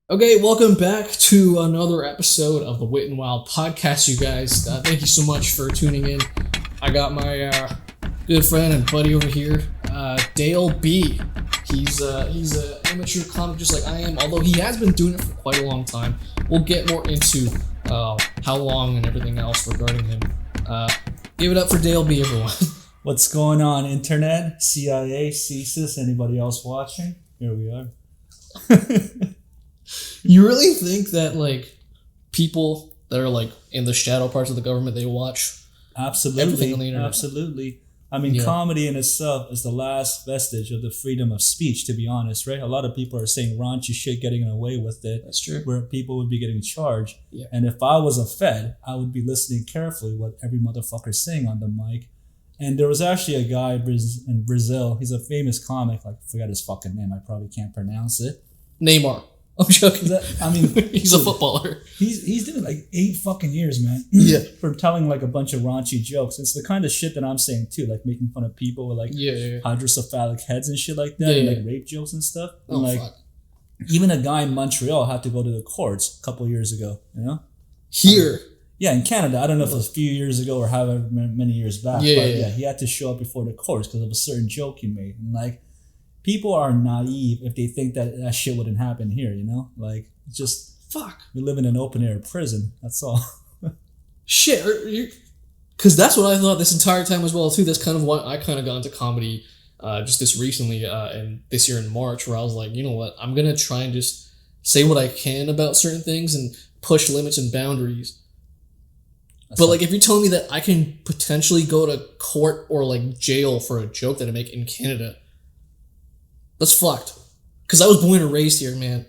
Okay, welcome back to another episode of the Wit N Wild podcast, you guys. Thank you so much for tuning in. I got my good friend and buddy over here, Dale B. He's an amateur comic just like I am, although he has been doing it for quite a long time. We'll get more into how long and everything else regarding him. Give it up for Dale B, everyone. What's going on, internet, CIA, CSIS, anybody else watching? Here we are. You really think that like people that are like in the shadow parts of the government, they watch everything on the internet? Absolutely. I mean, comedy in itself is the last vestige of the freedom of speech, to be honest, right? A lot of people are saying raunchy shit, getting away with it. That's true. Where people would be getting charged. Yeah. And if I was a Fed, I would be listening carefully what every motherfucker's saying on the mic. And there was actually a guy in Brazil. He's a famous comic. Like, I forgot his fucking name. I probably can't pronounce it. Neymar. I'm joking. He's a footballer. He's doing like 8 fucking years, man. Yeah. For telling like a bunch of raunchy jokes. It's the kind of shit that I'm saying too, like making fun of people with like hydrocephalic heads and shit like that, and like rape jokes and stuff. And like, fuck. Even a guy in Montreal had to go to the courts a couple years ago. You know, here. Yeah, in Canada. I don't know if it was a few years ago or however many years back. But yeah, he had to show up before the courts because of a certain joke he made, and like. People are naive if they think that shit wouldn't happen here, you know? Like, just... Fuck. We live in an open-air prison. That's all. Shit. Because that's what I thought this entire time as well, too. That's kind of why I kind of got into comedy just this recently and this year in March, where I was like, you know what? I'm going to try and just say what I can about certain things and push limits and boundaries. But, like, if you're telling me that I can potentially go to court or, like, jail for a joke that I make in Canada... That's fucked. Because I was born and raised here, man.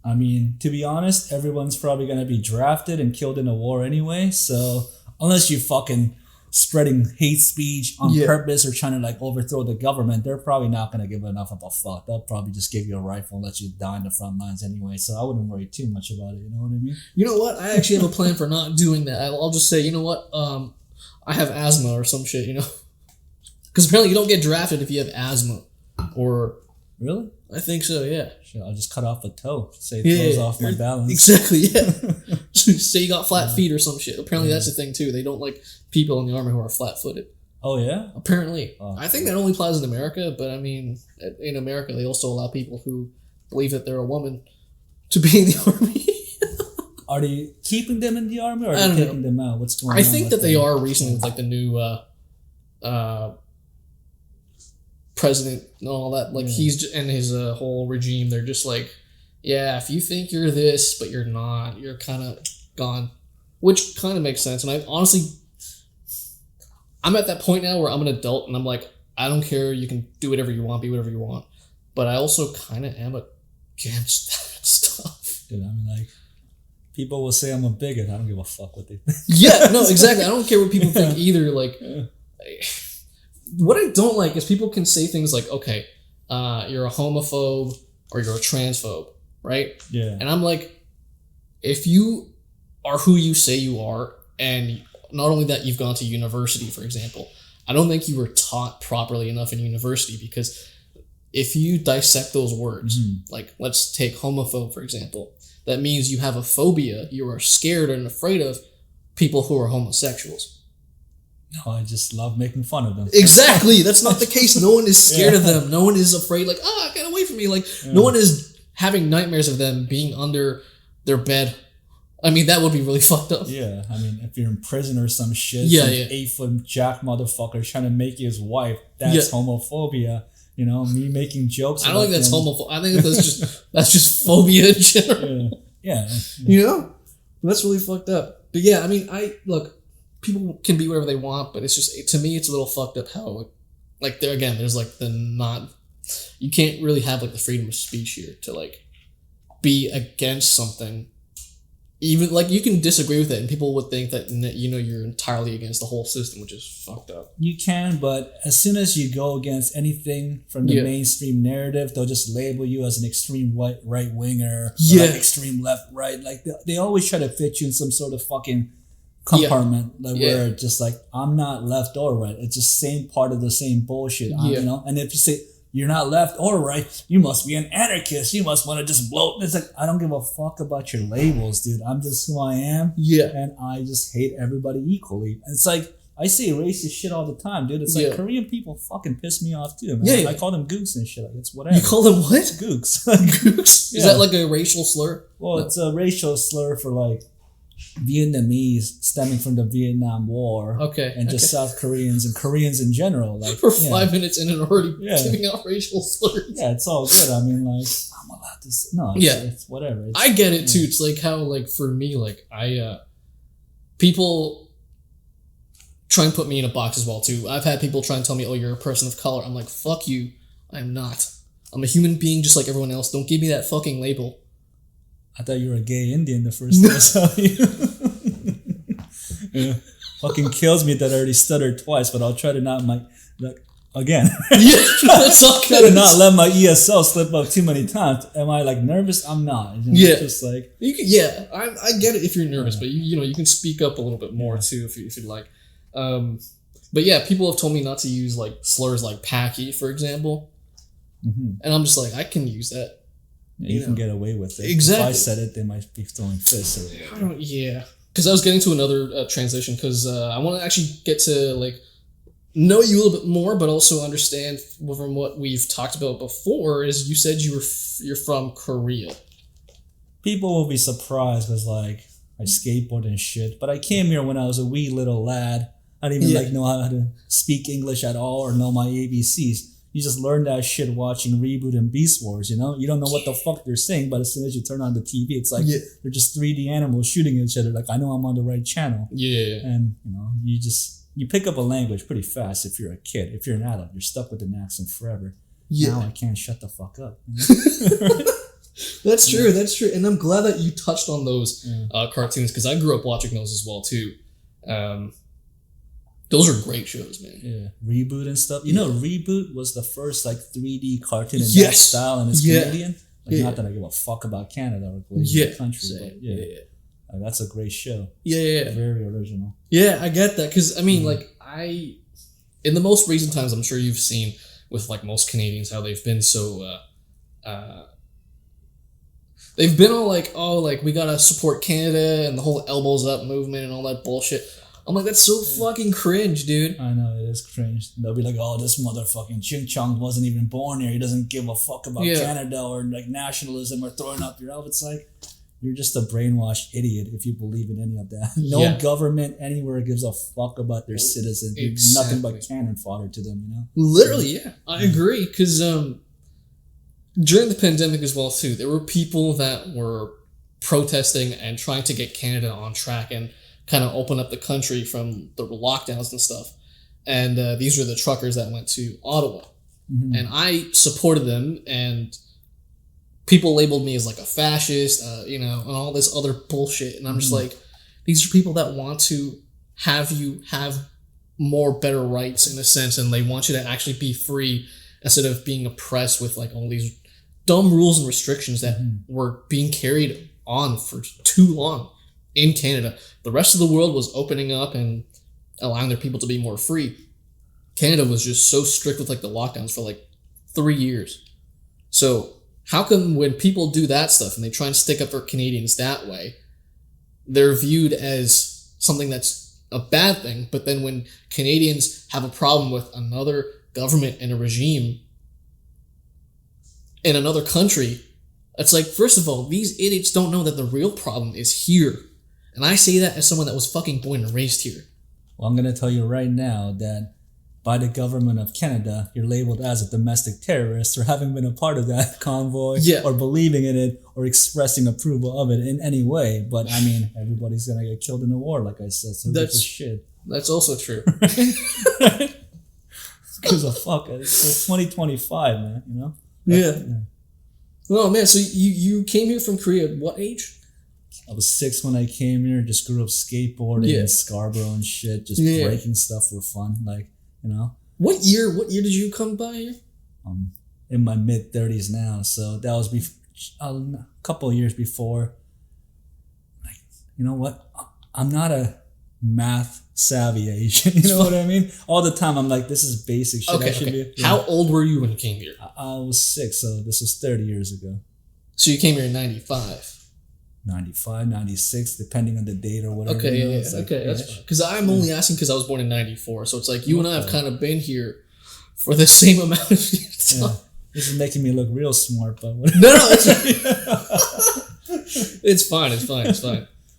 I mean, to be honest, everyone's probably going to be drafted and killed in a war anyway. So, unless you fucking spreading hate speech on purpose or trying to, like, overthrow the government, they're probably not going to give enough of a fuck. They'll probably just give you a rifle and let you die in the front lines anyway. So, I wouldn't worry too much about it. You know what I mean? You know what? I actually have a plan for not doing that. I'll just say, you know what? I have asthma or some shit, you know? Because apparently you don't get drafted if you have asthma. Or really? I think so, yeah. Shit, I'll just cut off a toe. Say it throws off my balance. Exactly, yeah. Say you got flat feet or some shit. Apparently that's the thing too. They don't like people in the army who are flat-footed. Oh yeah? Apparently. I think that only applies in America, but I mean, in America they also allow people who believe that they're a woman to be in the army. Are they keeping them in the army or are they taking them out? What's going on? I think that they are recently with like the new president and all that, like he's and his whole regime, they're just like, yeah, if you think you're this but you're not, you're kind of gone, which kind of makes sense. And I'm at that point now where I'm an adult and I'm like, I don't care, you can do whatever you want, be whatever you want, but I also kind of am against that stuff. Dude, I mean, like, people will say I'm a bigot. I don't give a fuck what they think. Yeah, no, exactly. I don't care what people think either. Like, what I don't like is people can say things like, okay, you're a homophobe or you're a transphobe, right? Yeah. And I'm like, if you are who you say you are, and not only that, you've gone to university, for example, I don't think you were taught properly enough in university, because if you dissect those words, like let's take homophobe, for example, that means you have a phobia, you are scared and afraid of people who are homosexuals. No, I just love making fun of them. Exactly. That's not the case. No one is scared of them. No one is afraid, like, get away from me. Like, no one is having nightmares of them being under their bed. I mean, that would be really fucked up. Yeah. I mean, if you're in prison or some shit, 8-foot jack motherfucker trying to make you his wife, that's homophobia. You know, me making jokes. I don't think that's homophobia. I think that's just phobia in general. Yeah. You know? That's really fucked up. But yeah, I mean, people can be whatever they want, but it's just, to me, it's a little fucked up how, like, there again, there's like you can't really have like the freedom of speech here to like be against something. Even like you can disagree with it, and people would think that, you know, you're entirely against the whole system, which is fucked up. You can, but as soon as you go against anything from the mainstream narrative, they'll just label you as an extreme right winger, like extreme left right. Like they always try to fit you in some sort of fucking compartment, where it's just like, I'm not left or right. It's just same part of the same bullshit. You know, and if you say you're not left or right. You must be an anarchist. You must want to just blow. It's like, I don't give a fuck about your labels, dude. I'm just who I am. Yeah. And I just hate everybody equally. And it's like, I say racist shit all the time, dude. It's like Korean people fucking piss me off too, man. Yeah. I call them gooks and shit. Like, it's whatever. You call them what? Gooks. Gooks? Is that like a racial slur? Well, it's a racial slur for like Vietnamese stemming from the Vietnam War. Okay. And just South Koreans and Koreans in general. Like, for 5 minutes in and already Yeah. giving out racial slurs. Yeah, it's all good. I mean, like, I'm allowed to say, no, it's whatever. I get it too. It's like how, like, for me, like, people try and put me in a box as well too. I've had people try and tell me, oh, you're a person of color. I'm like, fuck you. I'm not. I'm a human being just like everyone else. Don't give me that fucking label. I thought you were a gay Indian the first time I saw you. Yeah. Fucking kills me that I already stuttered twice, but I'll try to not again. Yeah, that's all Try to not let my ESL slip up too many times. Am I like nervous? I'm not. You know, yeah, just like I get it if you're nervous, but you can speak up a little bit more too if you'd like. But yeah, people have told me not to use like slurs like "packy," for example, and I'm just like, I can use that. Yeah, you can get away with it. Exactly. If I said it, they might be throwing fists or whatever. Because I was getting to another transition because I want to actually get to like know you a little bit more, but also understand from what we've talked about before. Is you said you're from Korea. People will be surprised because like I skateboard and shit, but I came here when I was a wee little lad. I didn't even know how to speak English at all or know my ABCs. You just learn that shit watching Reboot and Beast Wars, you know? You don't know what the fuck they're saying, but as soon as you turn on the TV, it's like they're just 3D animals shooting each other. Like, I know I'm on the right channel. Yeah. And, you know, you pick up a language pretty fast if you're a kid. If you're an adult, you're stuck with an accent forever. Yeah. Now I can't shut the fuck up. You know? That's true. That's true. And I'm glad that you touched on those cartoons because I grew up watching those as well, too. Those are great shows, man. Yeah, Reboot and stuff. You know, Reboot was the first like 3D cartoon in that style, and it's Canadian. Like, not that I give a fuck about Canada or the country, but like, that's a great show. Yeah, very original. Yeah, I get that because I mean, like in the most recent times, I'm sure you've seen with like most Canadians how they've been so. They've been all like, oh, like we gotta support Canada and the whole elbows up movement and all that bullshit. I'm like, that's so fucking cringe, dude. I know, it is cringe. They'll be like, oh, this motherfucking Ching Chong wasn't even born here. He doesn't give a fuck about Canada or like nationalism or throwing up your elbow. It's like, you're just a brainwashed idiot if you believe in any of that. No government anywhere gives a fuck about their citizens. Exactly. Nothing but cannon fodder to them, you know? Literally, yeah. I agree. Because during the pandemic as well, too, there were people that were protesting and trying to get Canada on track and kind of open up the country from the lockdowns and stuff. And these were the truckers that went to Ottawa. Mm-hmm. And I supported them, and people labeled me as like a fascist, and all this other bullshit. And I'm just like, these are people that want to have you have more better rights in a sense, and they want you to actually be free instead of being oppressed with like all these dumb rules and restrictions that were being carried on for too long in Canada. The rest of the world was opening up and allowing their people to be more free. Canada was just so strict with like the lockdowns for like 3 years. So how come when people do that stuff and they try and stick up for Canadians that way, they're viewed as something that's a bad thing, but then when Canadians have a problem with another government and a regime in another country, it's like, first of all, these idiots don't know that the real problem is here. And I say that as someone that was fucking born and raised here. Well, I'm going to tell you right now that by the government of Canada, you're labeled as a domestic terrorist for having been a part of that convoy or believing in it or expressing approval of it in any way. But, I mean, everybody's going to get killed in the war, like I said, so that's shit. That's also true. Because of fuck, it's 2025, man, you know? Yeah. Oh, man, so you came here from Korea at what age? I was 6 when I came here, just grew up skateboarding in Scarborough and shit, just breaking stuff for fun, like, you know. What year did you come by here? In my mid-30s now, so that was a couple of years before. Like, you know what? I'm not a math savvy Asian. You know what I mean? All the time I'm like, this is basic shit. Okay. How old were you when you came here? I was 6, so this was 30 years ago. So you came here in 95. 95, 96, depending on the date or whatever. Okay, you know? That's fine. Because I'm only asking because I was born in 94. So it's like you and I have kind of been here for the same amount of years. Yeah. This is making me look real smart, but whatever. No, it's fine.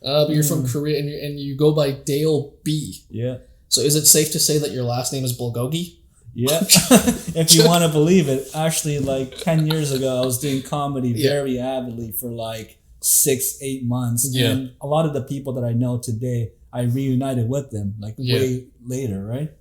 But you're from Korea and you go by Dale B. Yeah. So is it safe to say that your last name is Bulgogi? Yeah. If you want to believe it. Actually, like 10 years ago, I was doing comedy very avidly for like 6-8 months. Yeah. And a lot of the people that I know today, I reunited with them like way later, right?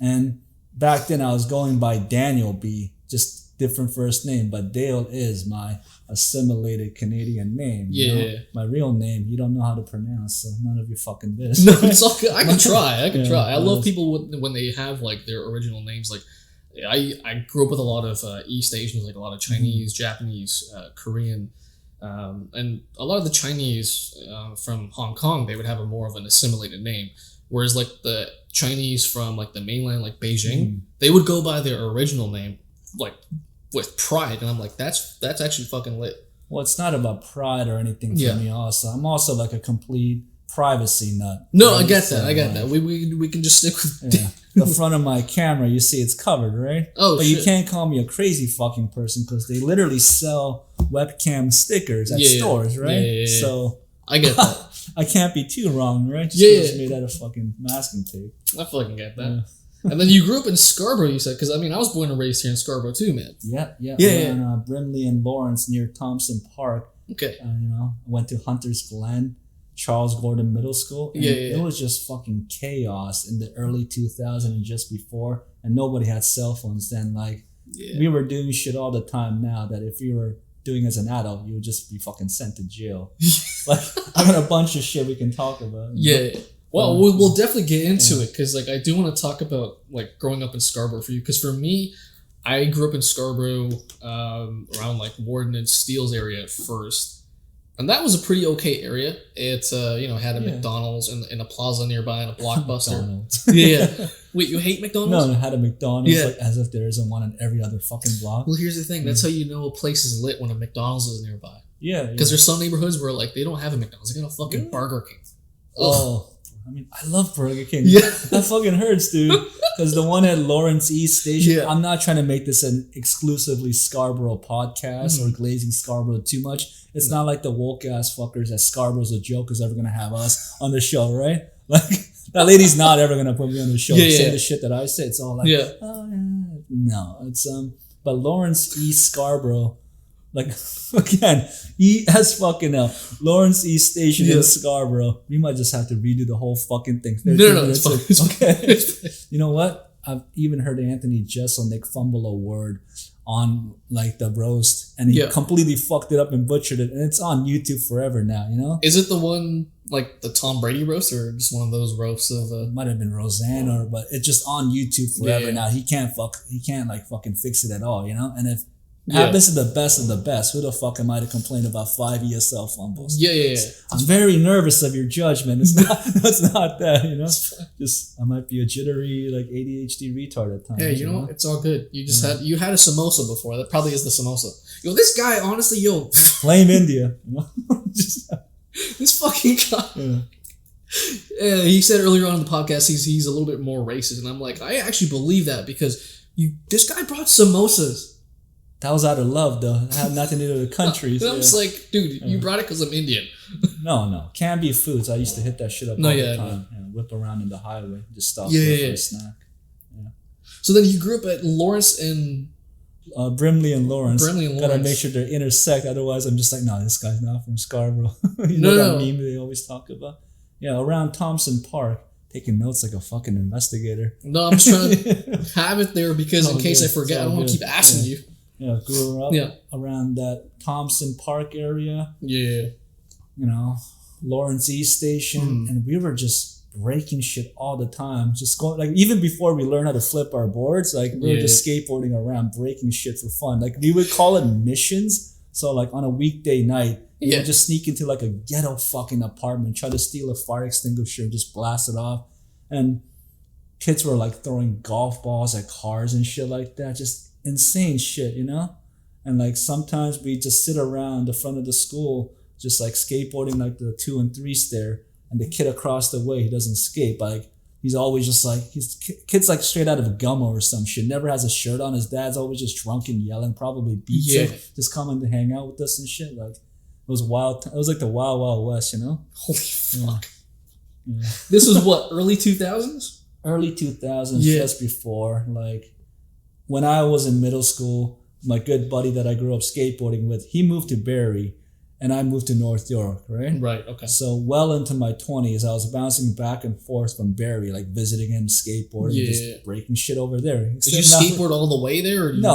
And back then I was going by Daniel B, just different first name, but Dale is my assimilated Canadian name. You know? My real name, you don't know how to pronounce, so none of your fucking business. No, it's all good. I can try. I love people when they have like their original names. Like I grew up with a lot of East Asians, like a lot of Chinese, Japanese, Korean. And a lot of the Chinese from Hong Kong, they would have a more of an assimilated name. Whereas like the Chinese from like the mainland, like Beijing, they would go by their original name, like with pride. And I'm like, that's actually fucking lit. Well, it's not about pride or anything for me also. I'm also like a complete privacy nut. No, right? I get that. We can just stick with the front of my camera. You see it's covered, right? Oh, but shit. You can't call me a crazy fucking person because they literally sell webcam stickers at stores, right? Yeah. So I get that. I can't be too wrong, right? Just it's made out of fucking masking tape. I fucking get that. Yeah. And then you grew up in Scarborough, you said, because I mean, I was born and raised here in Scarborough too, man. Yeah. On Brimley and Lawrence near Thompson Park. Okay. I went to Hunter's Glen, Charles Gordon Middle School. And it was just fucking chaos in the early 2000s and just before, and nobody had cell phones then. Like, we were doing shit all the time now that if you were doing as an adult, you would just be fucking sent to jail. Like, I got a bunch of shit we can talk about. Yeah. Well, we'll definitely get into it because, like, I do want to talk about like growing up in Scarborough for you. Because for me, I grew up in Scarborough, around like Warden and Steeles area at first, and that was a pretty okay area. It had a McDonald's and a plaza nearby and a Blockbuster. Wait, you hate McDonald's? No, it had a McDonald's like as if there isn't one in every other fucking block. Well, here's the thing. That's how you know a place is lit when a McDonald's is nearby. Yeah. Because there's some neighborhoods where like they don't have a McDonald's. They got a fucking Burger King. Oh. I mean, I love Burger King. That fucking hurts, dude. Because the one at Lawrence East Station, I'm not trying to make this an exclusively Scarborough podcast or glazing Scarborough too much. It's not like the woke ass fuckers at Scarborough's a joke is ever going to have us on the show, right? Like, that lady's not ever going to put me on the show. Say the shit that I say. It's all like, no. It's, but Lawrence East Scarborough, like, again, E-S-fucking-L. Lawrence East Station in Scarborough. We might just have to redo the whole fucking thing. No, it's fine. Okay. You know what? I've even heard Anthony Jeselnik fumble a word on, like, the roast. And he completely fucked it up and butchered it. And it's on YouTube forever now, you know? Is it the one, like, the Tom Brady roast? Or just one of those roasts of... It might have been Roseanne, but it's just on YouTube forever now. He can't, fucking fix it at all, you know? And if... happens to the best of the best. Who the fuck am I to complain about 5 ESL fumbles? Yeah. I'm very nervous of your judgment. It's not that, you know. Just I might be a jittery like ADHD retard at times. Hey, you know, it's all good. You just had a samosa before. That probably is the samosa. Yo, this guy, honestly, blame India. You know? This fucking guy. He said earlier on in the podcast he's a little bit more racist, and I'm like, I actually believe that because this guy brought samosas. That was out of love, though. It had nothing to do with the countries. I was like, dude, you brought it because I'm Indian. No. Can't be foods. I used to hit that shit up all the time. Whip around in the highway. Just stop for a snack. Yeah. So then you grew up at Lawrence and... Brimley and Lawrence. Gotta make sure they intersect. Otherwise, I'm just like, no, this guy's not from Scarborough. you know that meme they always talk about? Yeah, around Thompson Park. Taking notes like a fucking investigator. No, I'm just trying to have it there because in case I forget, I don't want to keep asking you. Yeah, grew up around that Thompson Park area. Yeah. You know, Lawrence East Station. And we were just breaking shit all the time. Just going, like, even before we learned how to flip our boards, like, we were just skateboarding around, breaking shit for fun. Like, we would call it missions. So like on a weekday night, you Yeah. would just sneak into like a ghetto fucking apartment, try to steal a fire extinguisher, just blast it off. And kids were like throwing golf balls at cars and shit like that. Just insane shit, you know? And like sometimes we just sit around the front of the school, just like skateboarding like the 2 and 3 stair. And the kid across the way, he doesn't skate. But like, he's always just like, kid's like straight out of a Gummo or some shit. Never has a shirt on. His dad's always just drunk and yelling, probably beats him. Just coming to hang out with us and shit. Like, it was wild. It was like the Wild Wild West, you know? Holy fuck. Yeah. This was what, early 2000s? Early 2000s, just before. Like, when I was in middle school, my good buddy that I grew up skateboarding with, he moved to Barrie. And I moved to North York, right? Right, okay. So well into my 20s, I was bouncing back and forth from Barrie, like visiting him, skateboarding, just breaking shit over there. Did you skateboard all the way there? Or no.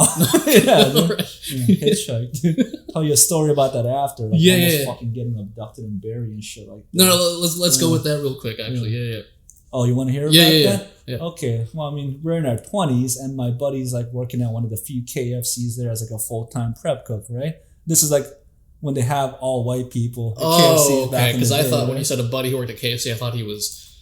Hitchhike, dude. Tell you a story about that after. Like almost fucking getting abducted in Barrie and shit like that. No, let's go with that real quick, actually. Yeah. Oh, you want to hear about that? Yeah. Okay. Well, I mean, we're in our 20s, and my buddy's like working at one of the few KFCs there as like a full-time prep cook, right? This is like when they have all white people at KFC back in the day. Because I thought when you said a buddy who worked at KFC, I thought he was...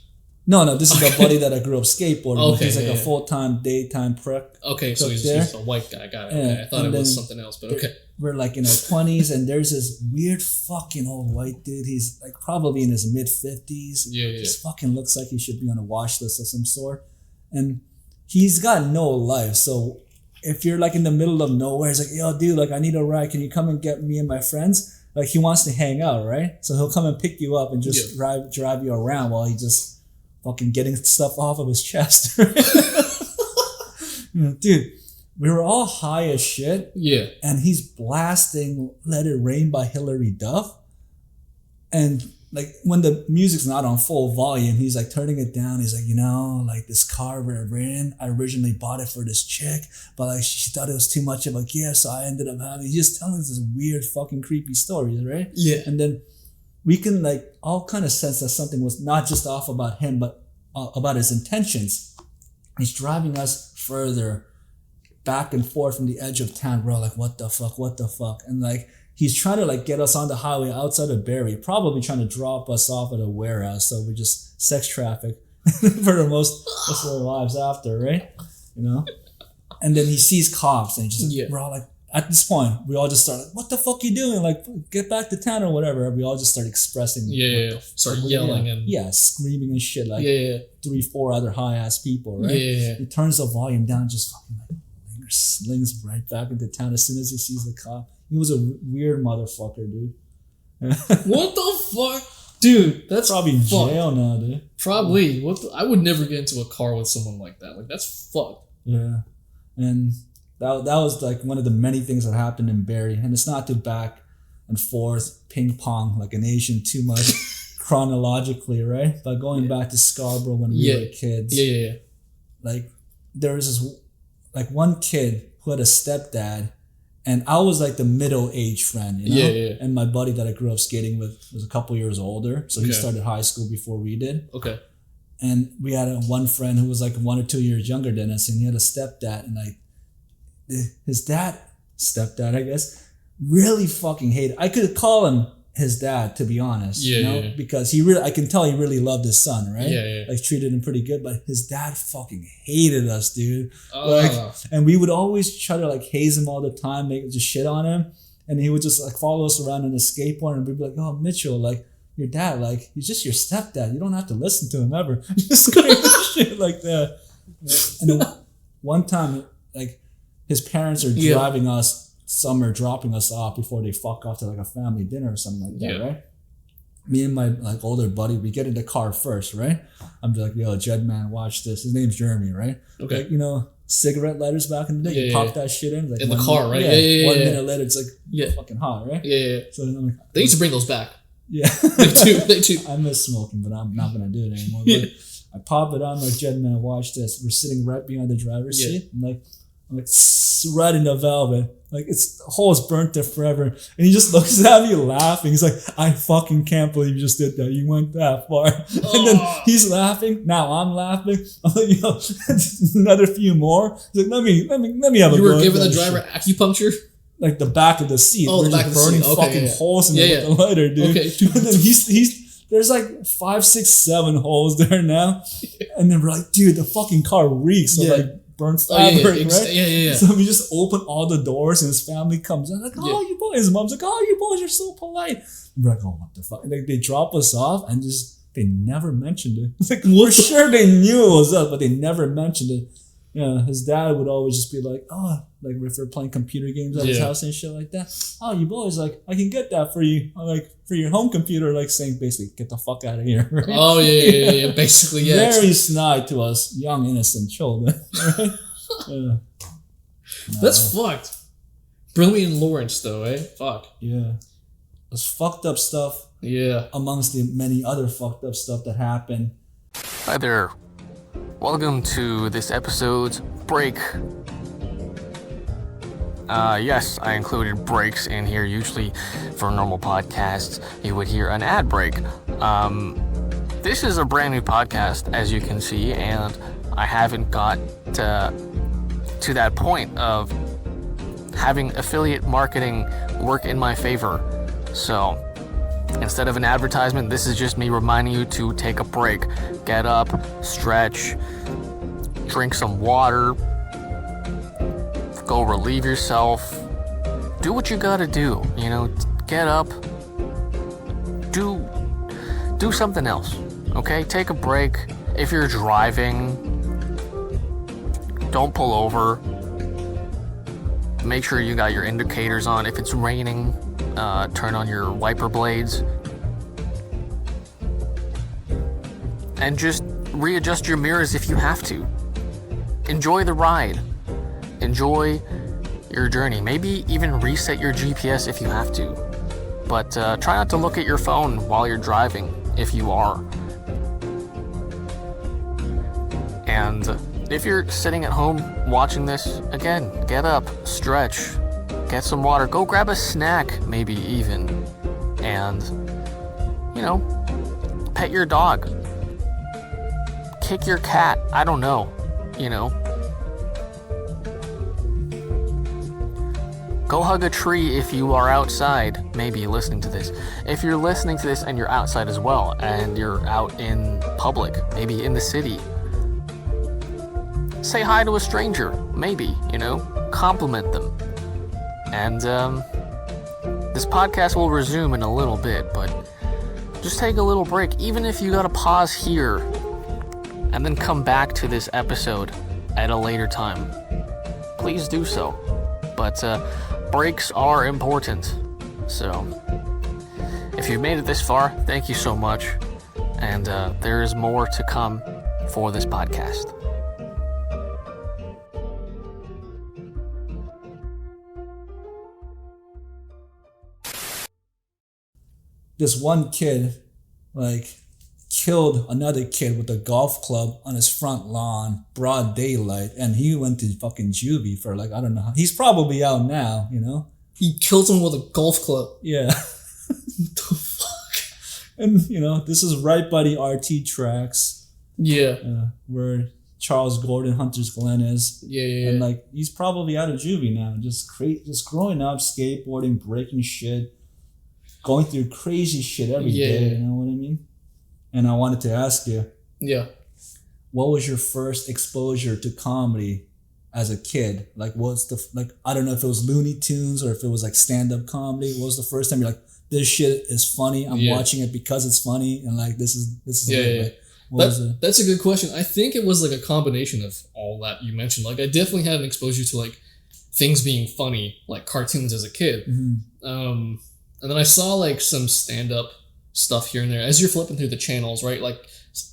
No, this is a buddy that I grew up skateboarding with. He's like a full-time, daytime prep. Okay, so he's a white guy. Got it. Okay. I thought it was something else, but okay. We're like in our 20s, and there's this weird fucking old white dude. He's like probably in his mid-50s. Just fucking looks like he should be on a watch list of some sort. And he's got no life, so... If you're like in the middle of nowhere, he's like, yo, dude, like I need a ride. Can you come and get me and my friends? Like he wants to hang out, right? So he'll come and pick you up and just drive you around while he just fucking getting stuff off of his chest. Dude, we were all high as shit. Yeah. And he's blasting Let It Rain by Hilary Duff. And like when the music's not on full volume, he's like turning it down. He's like, you know, like this car we're in, I originally bought it for this chick, but like she thought it was too much of a gift, so I ended up having. He's just telling us this weird fucking creepy stories, right? Yeah. And then we can like all kind of sense that something was not just off about him, but about his intentions. He's driving us further back and forth from the edge of town. We're all like, what the fuck? And like, he's trying to like get us on the highway outside of Barrie, probably trying to drop us off at a warehouse. So we just sex traffic for the most of our lives after, right? You know? And then he sees cops and we're all like, at this point, we all just start like, what the fuck you doing? Like, get back to town or whatever. We all just start expressing. Start yelling and screaming and shit like 3-4 other high ass people, right? He turns the volume down, just fucking like slings right back into town as soon as he sees the cop. He was a weird motherfucker, dude. What the fuck? Dude, that's probably in jail now, dude. Probably. I would never get into a car with someone like that. Like, that's fucked. Yeah. And that was like one of the many things that happened in Barrie. And it's not to back and forth, ping pong, like an Asian too much chronologically, right? But going back to Scarborough when we were kids. Like, there was this, like one kid who had a stepdad. And I was like the middle-aged friend, you know? And my buddy that I grew up skating with was a couple years older. So he started high school before we did. Okay. And we had one friend who was like 1 or 2 years younger than us. And he had a stepdad. And like his stepdad, I guess, really fucking hated. I could call him his dad, to be honest. You know? Because I can tell he really loved his son, right? Like treated him pretty good, but his dad fucking hated us, dude. And we would always try to like haze him all the time, make just shit on him. And he would just like follow us around on a skateboard and we'd be like, oh, Mitchell, like your dad, like he's just your stepdad. You don't have to listen to him ever. Just shit like that. And then one time, like his parents are driving us somewhere, dropping us off before they fuck off to like a family dinner or something like that, right? Me and my like older buddy, we get in the car first, right? I'm just like, yo, Jed man, watch this. His name's Jeremy, right? Okay. Like, you know, cigarette lighters back in the day. You pop that shit in. Like in the car, right? 1 minute later, it's like fucking hot, right? So I'm like, they used to bring those back. Yeah. They too. I miss smoking, but I'm not going to do it anymore. But I pop it on, like, Jed man, watch this. We're sitting right behind the driver's seat. I'm like, right in the velvet. Like, the hole is burnt there forever. And he just looks at me laughing. He's like, I fucking can't believe you just did that. You went that far. And then he's laughing. Now I'm laughing. I'm like, yo, another few more. He's like, let me have a go. You were giving the driver acupuncture? like the back of the seat. Oh, We're the back just of the burning seat. Okay, fucking yeah. holes in Yeah, there with the lighter, dude. Okay. And then he's there's like 5, 6, 7 holes there now. And then we're like, dude, the fucking car reeks of like burnt fabric, right? Yeah. So we just open all the doors and his family comes in like, oh, you boys. His mom's like, oh, you boys are so polite. And we're like, oh, what the fuck? And like they drop us off and just they never mentioned it. It's like we're sure they knew it was us, but they never mentioned it. Yeah, his dad would always just be like, oh, like if we're playing computer games at his house and shit like that. Oh, you boys, like, I can get that for you. Like, for your home computer, like saying basically, get the fuck out of here. Right? Oh, yeah. Basically, yeah. Very snide to us young, innocent children. Right? Yeah. That's fucked. Brilliant Lawrence, though, eh? Fuck. Yeah. There's fucked up stuff. Yeah. Amongst the many other fucked up stuff that happened. Hi there. Welcome to this episode's break. Yes, I included breaks in here. Usually for normal podcasts, you would hear an ad break. This is a brand new podcast, as you can see, and I haven't got to that point of having affiliate marketing work in my favor. So instead of an advertisement, this is just me reminding you to take a break. Get up, stretch, drink some water, go relieve yourself. Do what you gotta do, you know, get up, do something else, okay? Take a break. If you're driving, don't pull over. Make sure you got your indicators on. If it's raining, turn on your wiper blades. And just readjust your mirrors if you have to. Enjoy the ride. Enjoy your journey. Maybe even reset your GPS if you have to. But try not to look at your phone while you're driving, if you are. And if you're sitting at home watching this, again, get up, stretch, get some water, go grab a snack, maybe even. And, you know, pet your dog. Kick your cat. I don't know, you know. Go hug a tree if you are outside, maybe listening to this. If you're listening to this and you're outside as well, and you're out in public, maybe in the city, say hi to a stranger, maybe, you know, compliment them. And this podcast will resume in a little bit, but just take a little break, even if you gotta pause here and then come back to this episode at a later time. Please do so. But breaks are important. So if you've made it this far, thank you so much. And there is more to come for this podcast. This one kid, like, killed another kid with a golf club on his front lawn, broad daylight, and he went to fucking juvie for like, I don't know. He's probably out now, you know? He killed him with a golf club. Yeah. What the fuck? And, you know, this is right by the RT tracks. Yeah. Where Charles Gordon Hunter's Glen is. Yeah. And, like, he's probably out of juvie now. Just growing up, skateboarding, breaking shit, going through crazy shit every day, you know what I mean? And I wanted to ask you, what was your first exposure to comedy as a kid? Like, I don't know if it was Looney Tunes or if it was like stand-up comedy. What was the first time you're like, this shit is funny, I'm watching it because it's funny, and like this is Like, that's a good question. I think it was like a combination of all that you mentioned. Like, I definitely had an exposure to like things being funny, like cartoons as a kid. Mm-hmm. And then I saw like some stand-up stuff here and there as you're flipping through the channels, right? Like,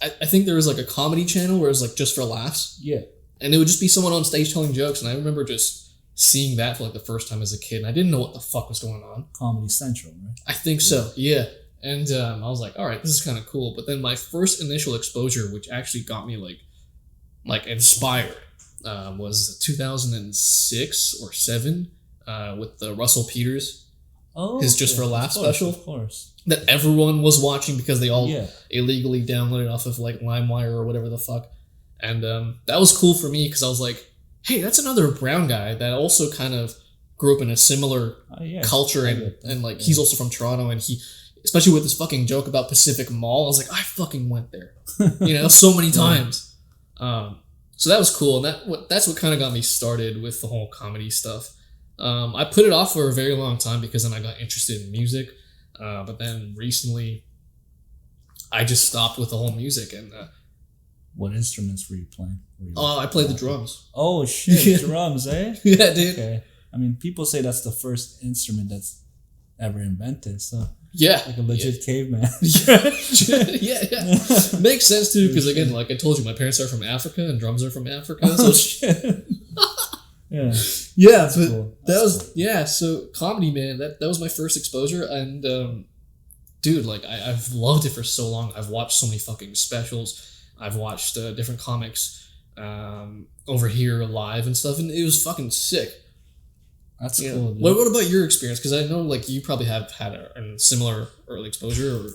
I think there was like a comedy channel where it was like just for laughs. Yeah. And it would just be someone on stage telling jokes. And I remember just seeing that for like the first time as a kid. And I didn't know what the fuck was going on. Comedy Central, right? I think so, yeah. And I was like, all right, this is kind of cool. But then my first initial exposure, which actually got me like inspired, was 2006 or 7 with the Russell Peters. Oh, his Just for a Laugh special. Of course. That everyone was watching because they all illegally downloaded off of like LimeWire or whatever the fuck. And that was cool for me because I was like, hey, that's another brown guy that also kind of grew up in a similar culture, and like he's also from Toronto, and he, especially with this fucking joke about Pacific Mall, I was like, I fucking went there, so many times. So that was cool, and that's what kind of got me started with the whole comedy stuff. I put it off for a very long time because then I got interested in music, but then recently I just stopped with the whole music. And what instruments were you playing? I played the drums. Oh shit, drums, eh? Yeah, dude. Okay. I mean, people say that's the first instrument that's ever invented, so yeah, like a legit caveman. yeah. Makes sense too, because again, like I told you, my parents are from Africa and drums are from Africa. So shit. Yeah, that's but cool. That was cool. So comedy, man, that was my first exposure, and dude, like I've loved it for so long. I've watched so many fucking specials. I've watched different comics over here live and stuff, and it was fucking sick. That's cool. Dude. What about your experience? Because I know like you probably have had a similar early exposure. Or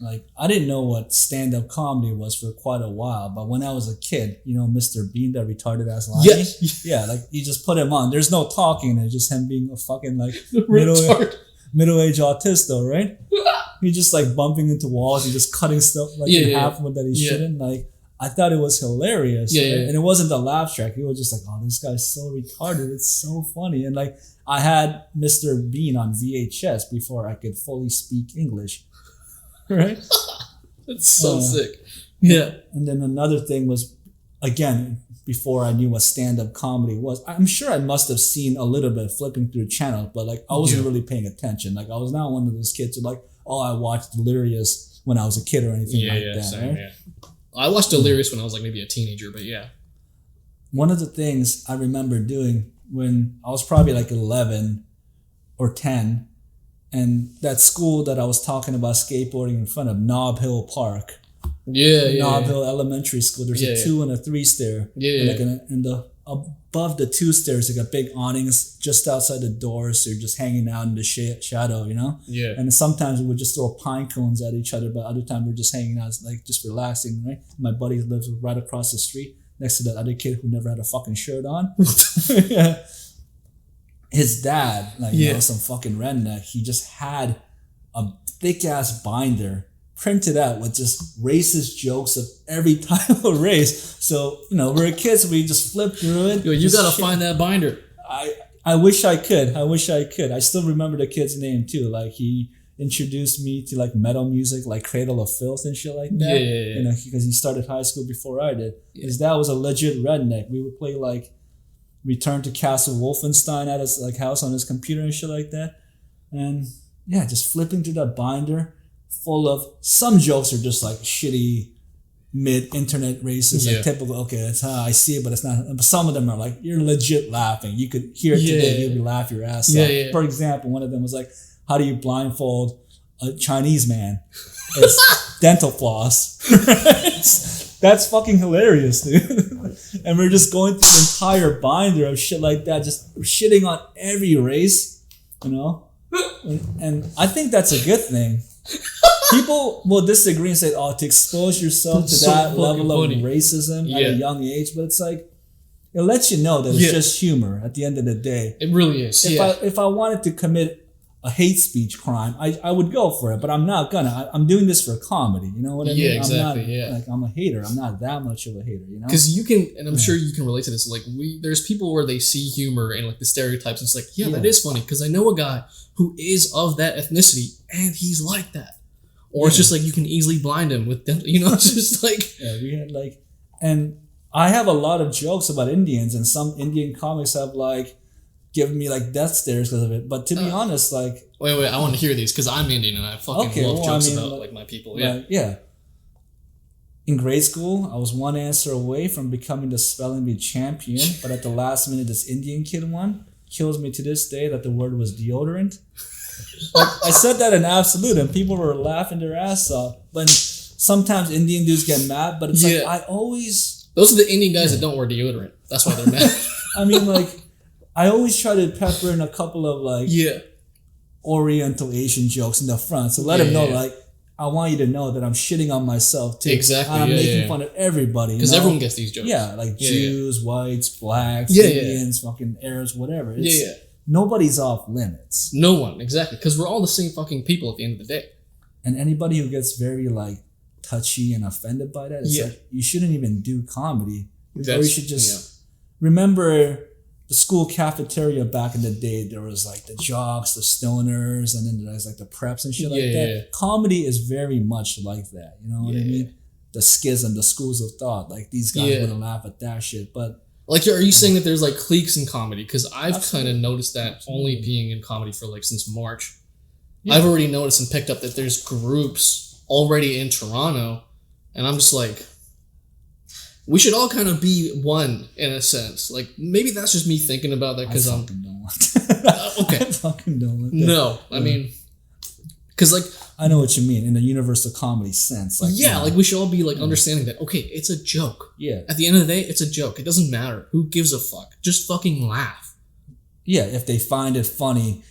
like I didn't know what stand-up comedy was for quite a while, but when I was a kid, Mr. Bean, that retarded ass line. Yes. Yeah, like you just put him on. There's no talking. It's just him being a fucking like middle-aged autist, right? He's just like bumping into walls and just cutting stuff like in half that he shouldn't. Like I thought it was hilarious. And it wasn't the laugh track. It was just like, oh, this guy's so retarded. It's so funny. And like I had Mr. Bean on VHS before I could fully speak English. Right? That's so sick. Yeah. And then another thing was, again, before I knew what stand-up comedy was, I'm sure I must have seen a little bit flipping through channels, but like I wasn't really paying attention. Like I was not one of those kids who like, oh, I watched Delirious when I was a kid or anything like that. Same, right? Yeah. I watched Delirious when I was like maybe a teenager, but yeah. One of the things I remember doing when I was probably like 11 or 10, and that school that I was talking about skateboarding in front of, Nob Hill Park. Nob Hill Elementary School. There's a 2 and a 3 stair. And above the 2 stairs, they got big awnings just outside the door, so you're just hanging out in the shadow, Yeah. And sometimes we would just throw pine cones at each other, but other times we're just hanging out, like just relaxing, right? My buddy lives right across the street, next to that other kid who never had a fucking shirt on. Yeah. His dad, some fucking redneck, he just had a thick ass binder printed out with just racist jokes of every type of race. So, we're kids, we just flip through it. Yo, you gotta find that binder. I wish I could. I still remember the kid's name too. Like he introduced me to like metal music, like Cradle of Filth and shit like that. Yeah. Because he started high school before I did. His dad was a legit redneck. We would play like Return to Castle Wolfenstein at his like house on his computer and shit like that. And yeah, just flipping through that binder full of, some jokes are just like shitty mid-internet racist, like typical, okay, that's how I see it, but it's not. But some of them are like, you're legit laughing. You could hear it today, you'd laugh your ass off. For example, one of them was like, how do you blindfold a Chinese man? It's dental floss. That's fucking hilarious, dude. And we're just going through the entire binder of shit like that, just shitting on every race, And I think that's a good thing. People will disagree and say, oh, to expose yourself to that level of racism at a young age, but it's like, it lets you know that it's just humor at the end of the day. It really is. If I wanted to commit a hate speech crime, I would go for it, but I'm not gonna. I'm doing this for comedy. You know what I mean? Yeah, exactly. I'm not, like I'm a hater. I'm not that much of a hater. Because you can, and I'm sure you can relate to this. Like there's people where they see humor and like the stereotypes. And it's like, that is funny because I know a guy who is of that ethnicity and he's like that. Or it's just like you can easily blind him with dental. It's just like we had like, and I have a lot of jokes about Indians, and some Indian comics have like given me like death stares because of it. But to be honest, like wait, I want to hear these because I'm Indian and I fucking love jokes about like my people. Yeah. In grade school, I was one answer away from becoming the spelling bee champion, but at the last minute, this Indian kid won. Kills me to this day that the word was deodorant. Like, I said that in absolute, and people were laughing their ass off. But sometimes Indian dudes get mad, but it's like I always. Those are the Indian guys that don't wear deodorant. That's why they're mad. I mean, like, I always try to pepper in a couple of like Oriental Asian jokes in the front, so let them know like I want you to know that I'm shitting on myself too. Exactly. And I'm making fun of everybody. Because everyone gets these jokes. Yeah, like Jews, whites, blacks, Indians, fucking Arabs, whatever. nobody's off limits. No one, exactly, because we're all the same fucking people at the end of the day. And anybody who gets very like touchy and offended by that, it's like you shouldn't even do comedy. Or you should just remember the school cafeteria back in the day. There was like the jocks, the stoners, and then there's like the preps and shit like that. Yeah. Comedy is very much like that. You know what I mean? The schism, the schools of thought. Like these guys wouldn't laugh at that shit, but. Like, are you saying that there's like cliques in comedy? Because I've kind of noticed that only being in comedy for like since March. Yeah. I've already noticed and picked up that there's groups already in Toronto, and I'm just like, we should all kind of be one in a sense. Like, maybe that's just me thinking about that because I'm. Okay. I fucking don't want that. No, I mean, because like. I know what you mean in the universal comedy sense. Like, like we should all be like understanding that, okay, it's a joke. Yeah. At the end of the day, it's a joke. It doesn't matter. Who gives a fuck? Just fucking laugh. Yeah, if they find it funny,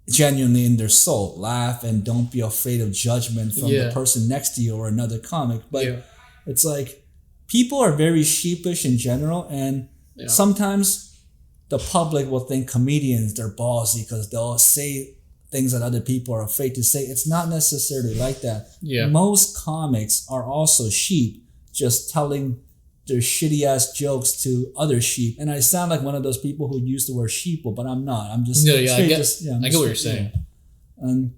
genuinely in their soul, laugh and don't be afraid of judgment from the person next to you or another comic. But it's like people are very sheepish in general, and sometimes the public will think comedians, they're ballsy because they'll say things that other people are afraid to say. It's not necessarily like that. Yeah. Most comics are also sheep, just telling their shitty ass jokes to other sheep. And I sound like one of those people who use the word sheeple, but I'm not. I'm just I get what you're saying. And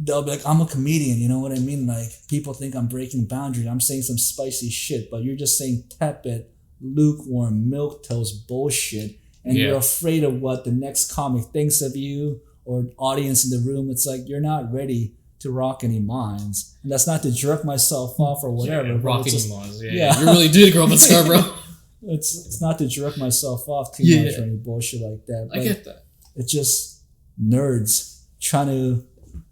they'll be like, I'm a comedian, you know what I mean? Like, people think I'm breaking boundaries. I'm saying some spicy shit, but you're just saying tepid, lukewarm, milquetoast bullshit. And you're afraid of what the next comic thinks of you or audience in the room. It's like, you're not ready to rock any minds. And that's not to jerk myself off or whatever. Rock any minds. Yeah. You really did grow up in Scarborough. It's not to jerk myself off too much or any bullshit like that. But I get that. It's just nerds trying to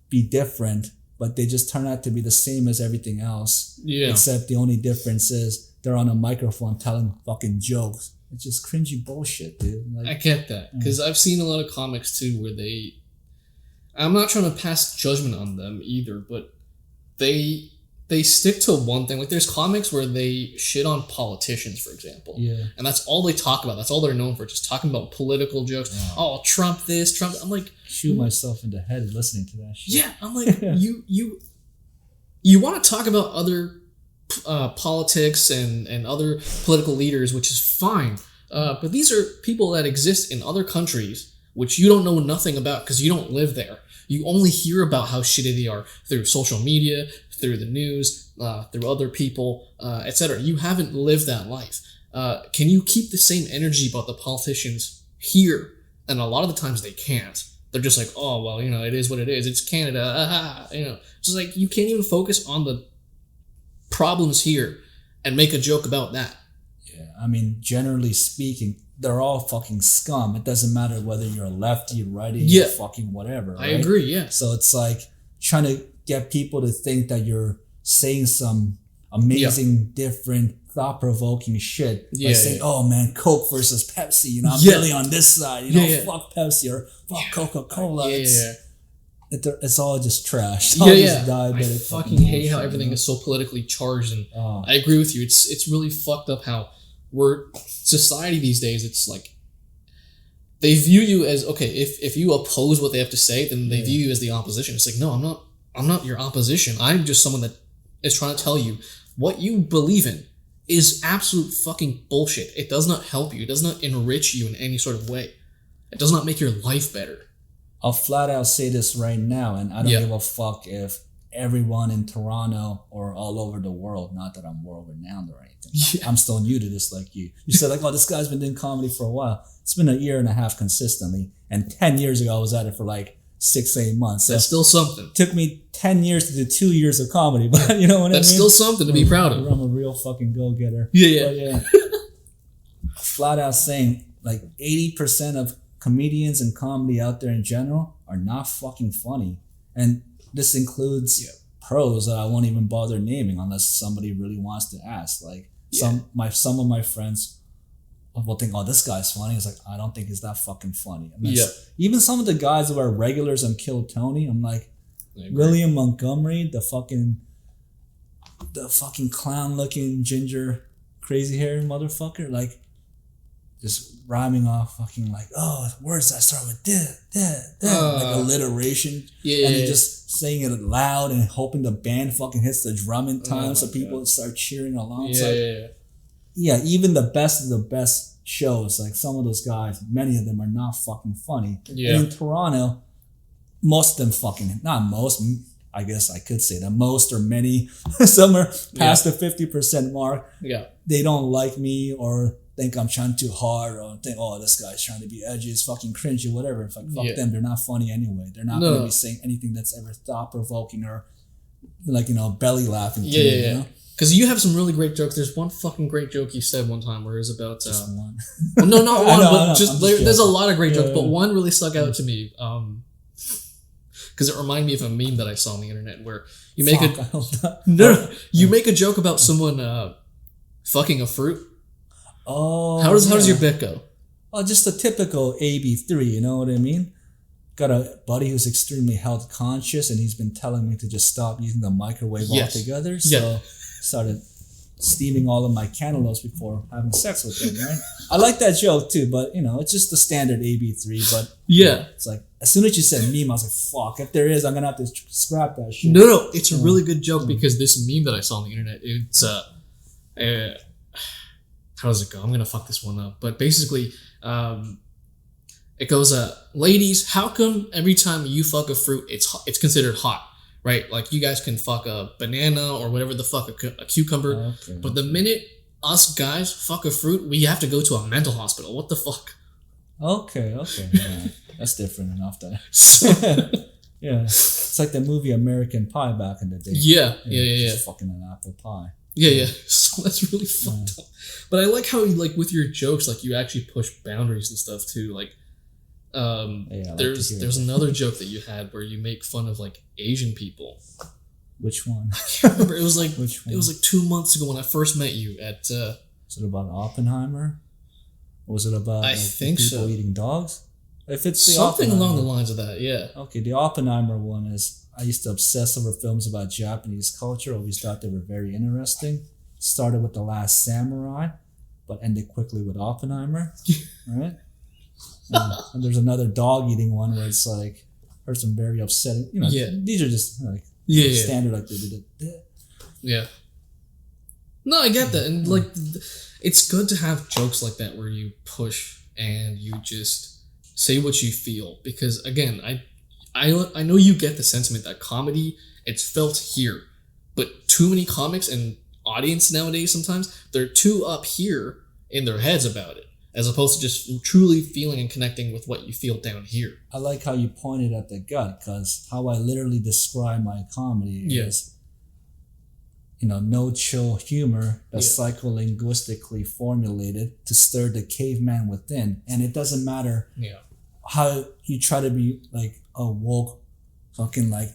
be different, but they just turn out to be the same as everything else. Yeah. Except the only difference is they're on a microphone telling fucking jokes. It's just cringy bullshit, dude. Like, I get that. Because I've seen a lot of comics too where I'm not trying to pass judgment on them either, but they stick to one thing. Like, there's comics where they shit on politicians, for example. Yeah. And that's all they talk about. That's all they're known for, just talking about political jokes. Yeah. Oh, Trump this, Trump. I'm like, shoot myself in the head listening to that shit. Yeah, I'm like, you want to talk about other politics and other political leaders, which is fine. But these are people that exist in other countries, which you don't know nothing about because you don't live there. You only hear about how shitty they are through social media, through the news, through other people, etc. You haven't lived that life. Can you keep the same energy about the politicians here? And a lot of the times they can't. They're just like, oh, well, you know, it is what it is. It's Canada. You know, just like you can't even focus on the problems here and make a joke about that. Yeah, I mean, generally speaking, they're all fucking scum. It doesn't matter whether you're a lefty, righty, or fucking whatever. Right? I agree, yeah. So it's like trying to get people to think that you're saying some amazing, different, thought-provoking shit by saying, oh man, Coke versus Pepsi, you know, I'm really on this side, you know, fuck Pepsi or fuck Coca-Cola. It's all just trash. It's all just diabetic. I fucking hate how everything is so politically charged, and I agree with you. It's really fucked up how society these days, it's like they view you as, okay, if you oppose what they have to say, then they view you as the opposition. It's like, no, I'm not your opposition. I'm just someone that is trying to tell you what you believe in is absolute fucking bullshit. It does not help you. It does not enrich you in any sort of way. It does not make your life better. I'll flat out say this right now, and I don't give a fuck if everyone in Toronto or all over the world, not that I'm world renowned or anything. I'm still new to this like you. You said like, oh, this guy's been doing comedy for a while. It's been 1.5 years consistently. And 10 years ago, I was at it for like 6-8 months. So that's still something. It took me 10 years to do 2 years of comedy, but you know what I mean? That's still something to be proud of. I'm a real fucking go-getter. Yeah. Flat out saying like 80% of comedians and comedy out there in general are not fucking funny. And this includes pros that I won't even bother naming unless somebody really wants to ask. Like some of my friends will think, oh, this guy's funny. It's like, I don't think he's that fucking funny. And even some of the guys who are regulars on Kill Tony, I'm like, William Montgomery, the fucking clown looking ginger crazy hair motherfucker, like just rhyming off fucking like, oh, words that start with like alliteration. Yeah. And then just saying it loud and hoping the band fucking hits the drum in time so people start cheering along. Yeah, even the best of the best shows, like some of those guys, many of them are not fucking funny. Yeah. And in Toronto, most of them fucking, not most, I guess I could say that most or many, some are past the 50% mark. Yeah. They don't like me or think I'm trying too hard or think, oh, this guy's trying to be edgy, it's fucking cringy, whatever. It's like, fuck them, they're not funny anyway. They're not going to be saying anything that's ever thought-provoking or like, belly laughing to me, you know? Because you have some really great jokes. There's one fucking great joke you said one time where it was about... Just one. Well, no, not one, but just there's a lot of great jokes, but one really stuck out to me. Because it reminded me of a meme that I saw on the internet where you make you make a joke about someone fucking a fruit. Oh, how does your bit go? Oh, just a typical AB3, you know what I mean? Got a buddy who's extremely health conscious, and he's been telling me to just stop using the microwave altogether. So started steaming all of my cantaloupes before having sex with them, right? I like that joke too, but it's just the standard AB3. But it's like as soon as you said meme, I was like, fuck, if there is, I'm gonna have to scrap that shit. No, it's a really good joke because this meme that I saw on the internet, it's how does it go? I'm gonna fuck this one up. But basically, it goes, ladies, how come every time you fuck a fruit, it's considered hot? Right? Like, you guys can fuck a banana or whatever the fuck, a cucumber. Okay. But the minute us guys fuck a fruit, we have to go to a mental hospital. What the fuck? Okay. Yeah, that's different enough then. Yeah. It's like the movie American Pie back in the day. Yeah. Just fucking an apple pie. Yeah. So that's really fucked up. But I like how, like, with your jokes, like, you actually push boundaries and stuff, too. Like, there's another joke that you had where you make fun of like Asian people. Which one? I can't remember. It was like it was like 2 months ago when I first met you at. Was it about Oppenheimer? Or was it about people eating dogs? If it's something along the lines of that, yeah. Okay, the Oppenheimer one is I used to obsess over films about Japanese culture. Always thought they were very interesting. Started with The Last Samurai, but ended quickly with Oppenheimer. Right? And there's another dog eating one where it's like, heard some very upsetting, these are just like standard, like they did it. Yeah. No, I get that. And like, it's good to have jokes like that where you push and you just say what you feel. Because again, I know you get the sentiment that comedy, it's felt here. But too many comics and audience nowadays, sometimes, they're too up here in their heads about it, as opposed to just truly feeling and connecting with what you feel down here. I like how you pointed at the gut, because how I literally describe my comedy is, no chill humor that's psycholinguistically formulated to stir the caveman within. And it doesn't matter how you try to be like a woke, fucking like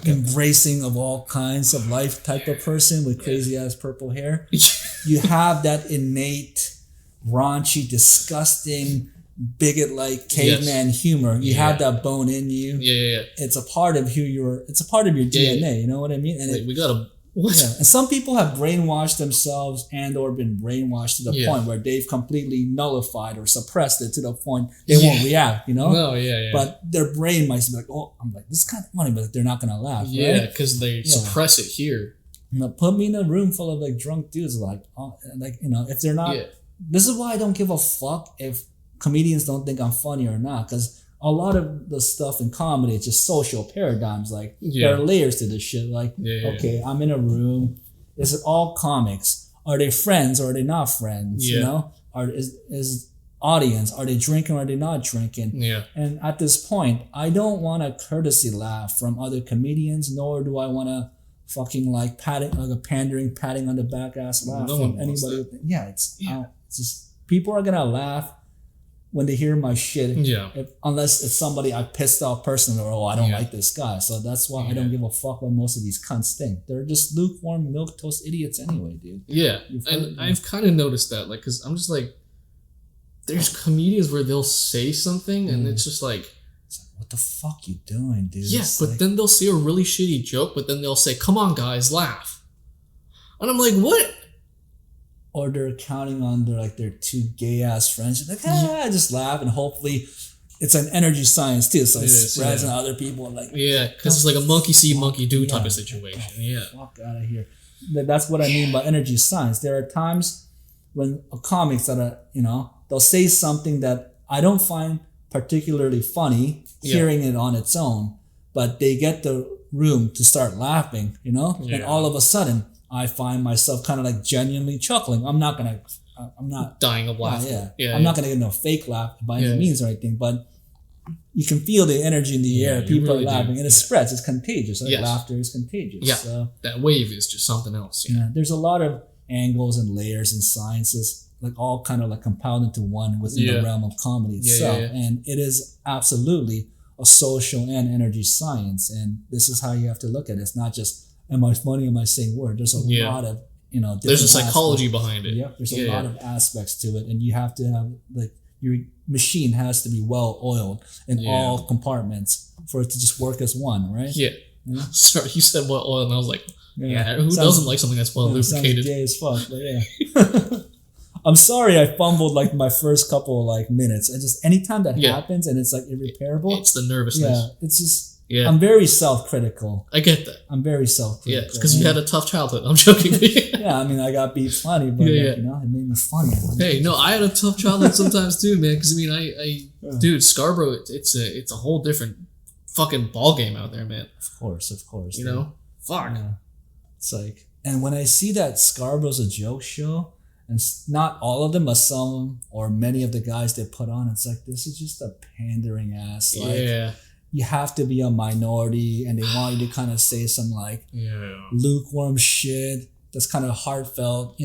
embracing of all kinds of life type of person with crazy ass purple hair. You have that innate, raunchy, disgusting, bigot-like caveman humor. You have that bone in you. Yeah. It's a part of it's a part of your DNA. You know what I mean? And we gotta. What? Yeah. And some people have brainwashed themselves and or been brainwashed to the point where they've completely nullified or suppressed it to the point they won't react, No, yeah. But their brain might be like, oh, I'm like, this is kind of funny, but they're not going to laugh, Yeah, because they suppress it here. Put me in a room full of like drunk dudes if they're not... Yeah. This is why I don't give a fuck if comedians don't think I'm funny or not, because a lot of the stuff in comedy, it's just social paradigms. Like, there are layers to this shit. Like, okay, I'm in a room. Is it all comics? Are they friends or are they not friends? Is audience, are they drinking or are they not drinking? Yeah. And at this point, I don't want a courtesy laugh from other comedians, nor do I want a fucking like patting on the back ass laugh from anybody. It's just, people are gonna laugh when they hear my shit, unless it's somebody I pissed off personally, or I don't like this guy. So that's why I don't give a fuck what most of these cunts think. They're just lukewarm milquetoast idiots anyway, dude. Yeah, and I've kind of noticed that, like, because I'm just like, there's comedians where they'll say something and it's just like, what the fuck you doing, dude? Yeah, but then they'll say a really shitty joke, but then they'll say, come on, guys, laugh. And I'm like, what? or they're counting on their two gay ass friends. Like, I just laugh, and hopefully it's an energy science too, so it spreads on other people. And like, because it's like a monkey see, monkey do type of situation. Fuck out of here. That's what I mean by energy science. There are times when comics that are, they'll say something that I don't find particularly funny, hearing it on its own, but they get the room to start laughing, and all of a sudden I find myself kind of like genuinely chuckling. I'm not dying of laughter. I'm not gonna get no fake laugh by any means or anything, but you can feel the energy in the air. People really are laughing, and it spreads. It's contagious. Laughter is contagious. Yeah, so, that wave is just something else. There's a lot of angles and layers and sciences, like all kind of like compounded into one within the realm of comedy itself. And it is absolutely a social and energy science. And this is how you have to look at it. It's not just, am I funny? Am I saying words? There's a lot of, there's a psychology behind it. Yep. There's a lot of aspects to it. And you have to have, like, your machine has to be well oiled in all compartments for it to just work as one, right? Yeah. Sorry, you said well oiled, and I was like, who doesn't like something that's well lubricated? Sounds gay as fuck, but I'm sorry I fumbled like my first couple of like minutes. I just, anytime that happens and it's like irreparable. It's the nervousness. Yeah, it's just, I'm very self-critical. I get that. I'm very self-critical. Yeah, it's because you had a tough childhood. I'm joking. Yeah, I mean, I got beat funny, but it made me funny. Hey, no, I had a tough childhood sometimes too, man. Because I mean, dude, Scarborough, it's a whole different fucking ball game out there, man. Of course. Fuck. Yeah. It's like, and when I see that Scarborough's a joke show, and not all of them, but some or many of the guys they put on, it's like, this is just a pandering ass. Like, you have to be a minority, and they want you to kind of say some like lukewarm shit that's kind of heartfelt,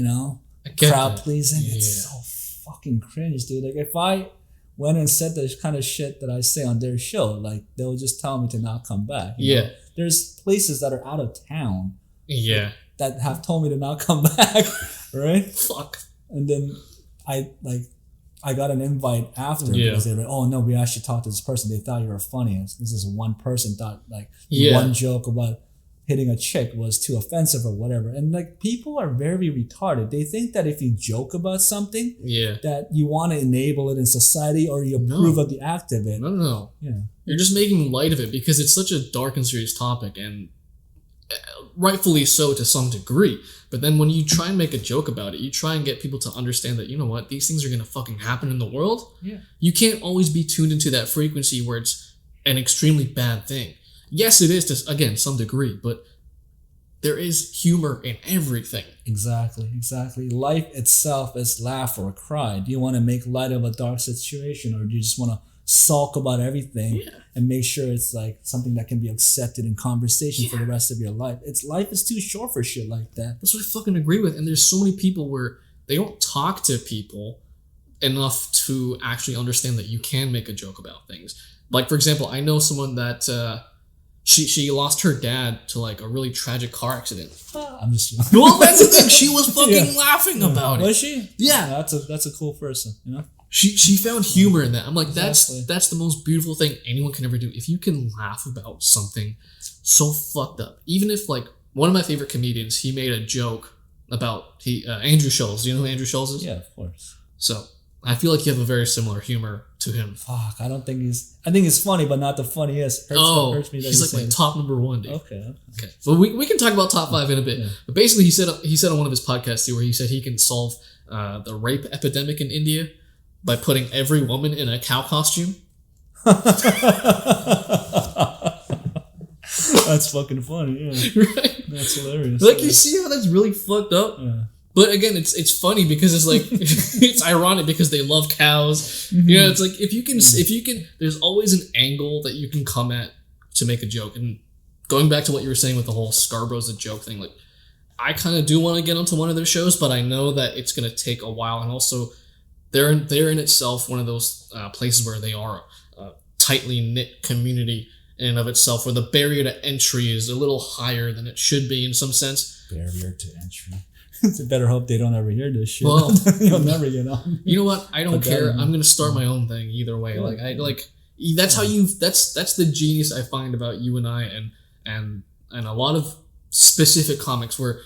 crowd pleasing. It's so fucking cringe, dude. Like, if I went and said the kind of shit that I say on their show, like, they'll just tell me to not come back. You know? There's places that are out of town. That have told me to not come back, right? Fuck. And then I got an invite after because they were like, oh no, we actually talked to this person. They thought you were funny. This is one person thought like one joke about hitting a chick was too offensive or whatever. And like, people are very retarded. They think that if you joke about something, that you want to enable it in society or you approve of the act of it. No. Yeah. You're just making light of it because it's such a dark and serious topic, and rightfully so to some degree. But then when you try and make a joke about it, you try and get people to understand that, you know what, these things are going to fucking happen in the world. You can't always be tuned into that frequency where it's an extremely bad thing. Yes, it is to, again, some degree, but there is humor in everything. Exactly. Life itself is laugh or cry. Do you want to make light of a dark situation, or do you just want to sulk about everything and make sure it's like something that can be accepted in conversation for the rest of your life? Life is too short for shit like that. That's what I fucking agree with. And there's so many people where they don't talk to people enough to actually understand that you can make a joke about things. Like, for example, I know someone that she lost her dad to like a really tragic car accident. I'm just well, that's the thing. She was fucking laughing about it. Was she? Yeah. That's a cool person, She found humor in that. I'm like, that's the most beautiful thing anyone can ever do. If you can laugh about something so fucked up. Even if, like, one of my favorite comedians, he made a joke about Andrew Schulz. Do you know who Andrew Schulz is? Yeah, of course. So I feel like you have a very similar humor to him. Fuck, I think he's funny, but not the funniest. Hurts me that he's like my top number one, dude. Okay. Well, we can talk about top 5 in a bit. Yeah. But basically, he said on one of his podcasts too, where he said he can solve the rape epidemic in India by putting every woman in a cow costume. That's fucking funny, yeah. Right? That's hilarious. Like, you see how that's really fucked up? Yeah. But again, it's funny because it's like, it's ironic because they love cows. Mm-hmm. You know, it's like, if you can, there's always an angle that you can come at to make a joke. And going back to what you were saying with the whole Scarborough's a joke thing, like, I kind of do want to get onto one of their shows, but I know that it's going to take a while. And also, they're in itself one of those places where they are a tightly knit community in and of itself, where the barrier to entry is a little higher than it should be in some sense. Barrier to entry. It's a better hope they don't ever hear this shit. Well, you'll never get on. You know what? I don't care. I'm gonna start my own thing either way. Yeah. That's how that's the genius I find about you and I and a lot of specific comics where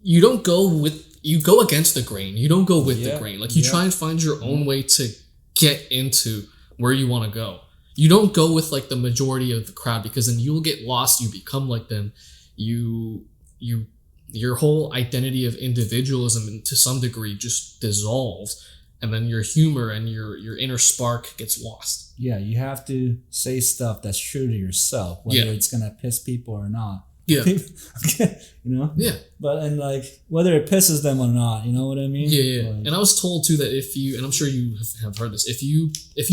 you don't go with you go against the grain. You don't go with the Yeah, grain. Like you yeah. try and find your own way to get into where you want to go. You don't go with like the majority of the crowd because then you'll get lost. You become like them. Your whole identity of individualism to some degree just dissolves, and then your humor and your inner spark gets lost. Yeah, you have to say stuff that's true to yourself, whether it's gonna piss people or not. Yeah. You know? Yeah. But and like whether it pisses them or not, you know what I mean? Yeah. Like, And I was told too that if you, and I'm sure you have heard this, if you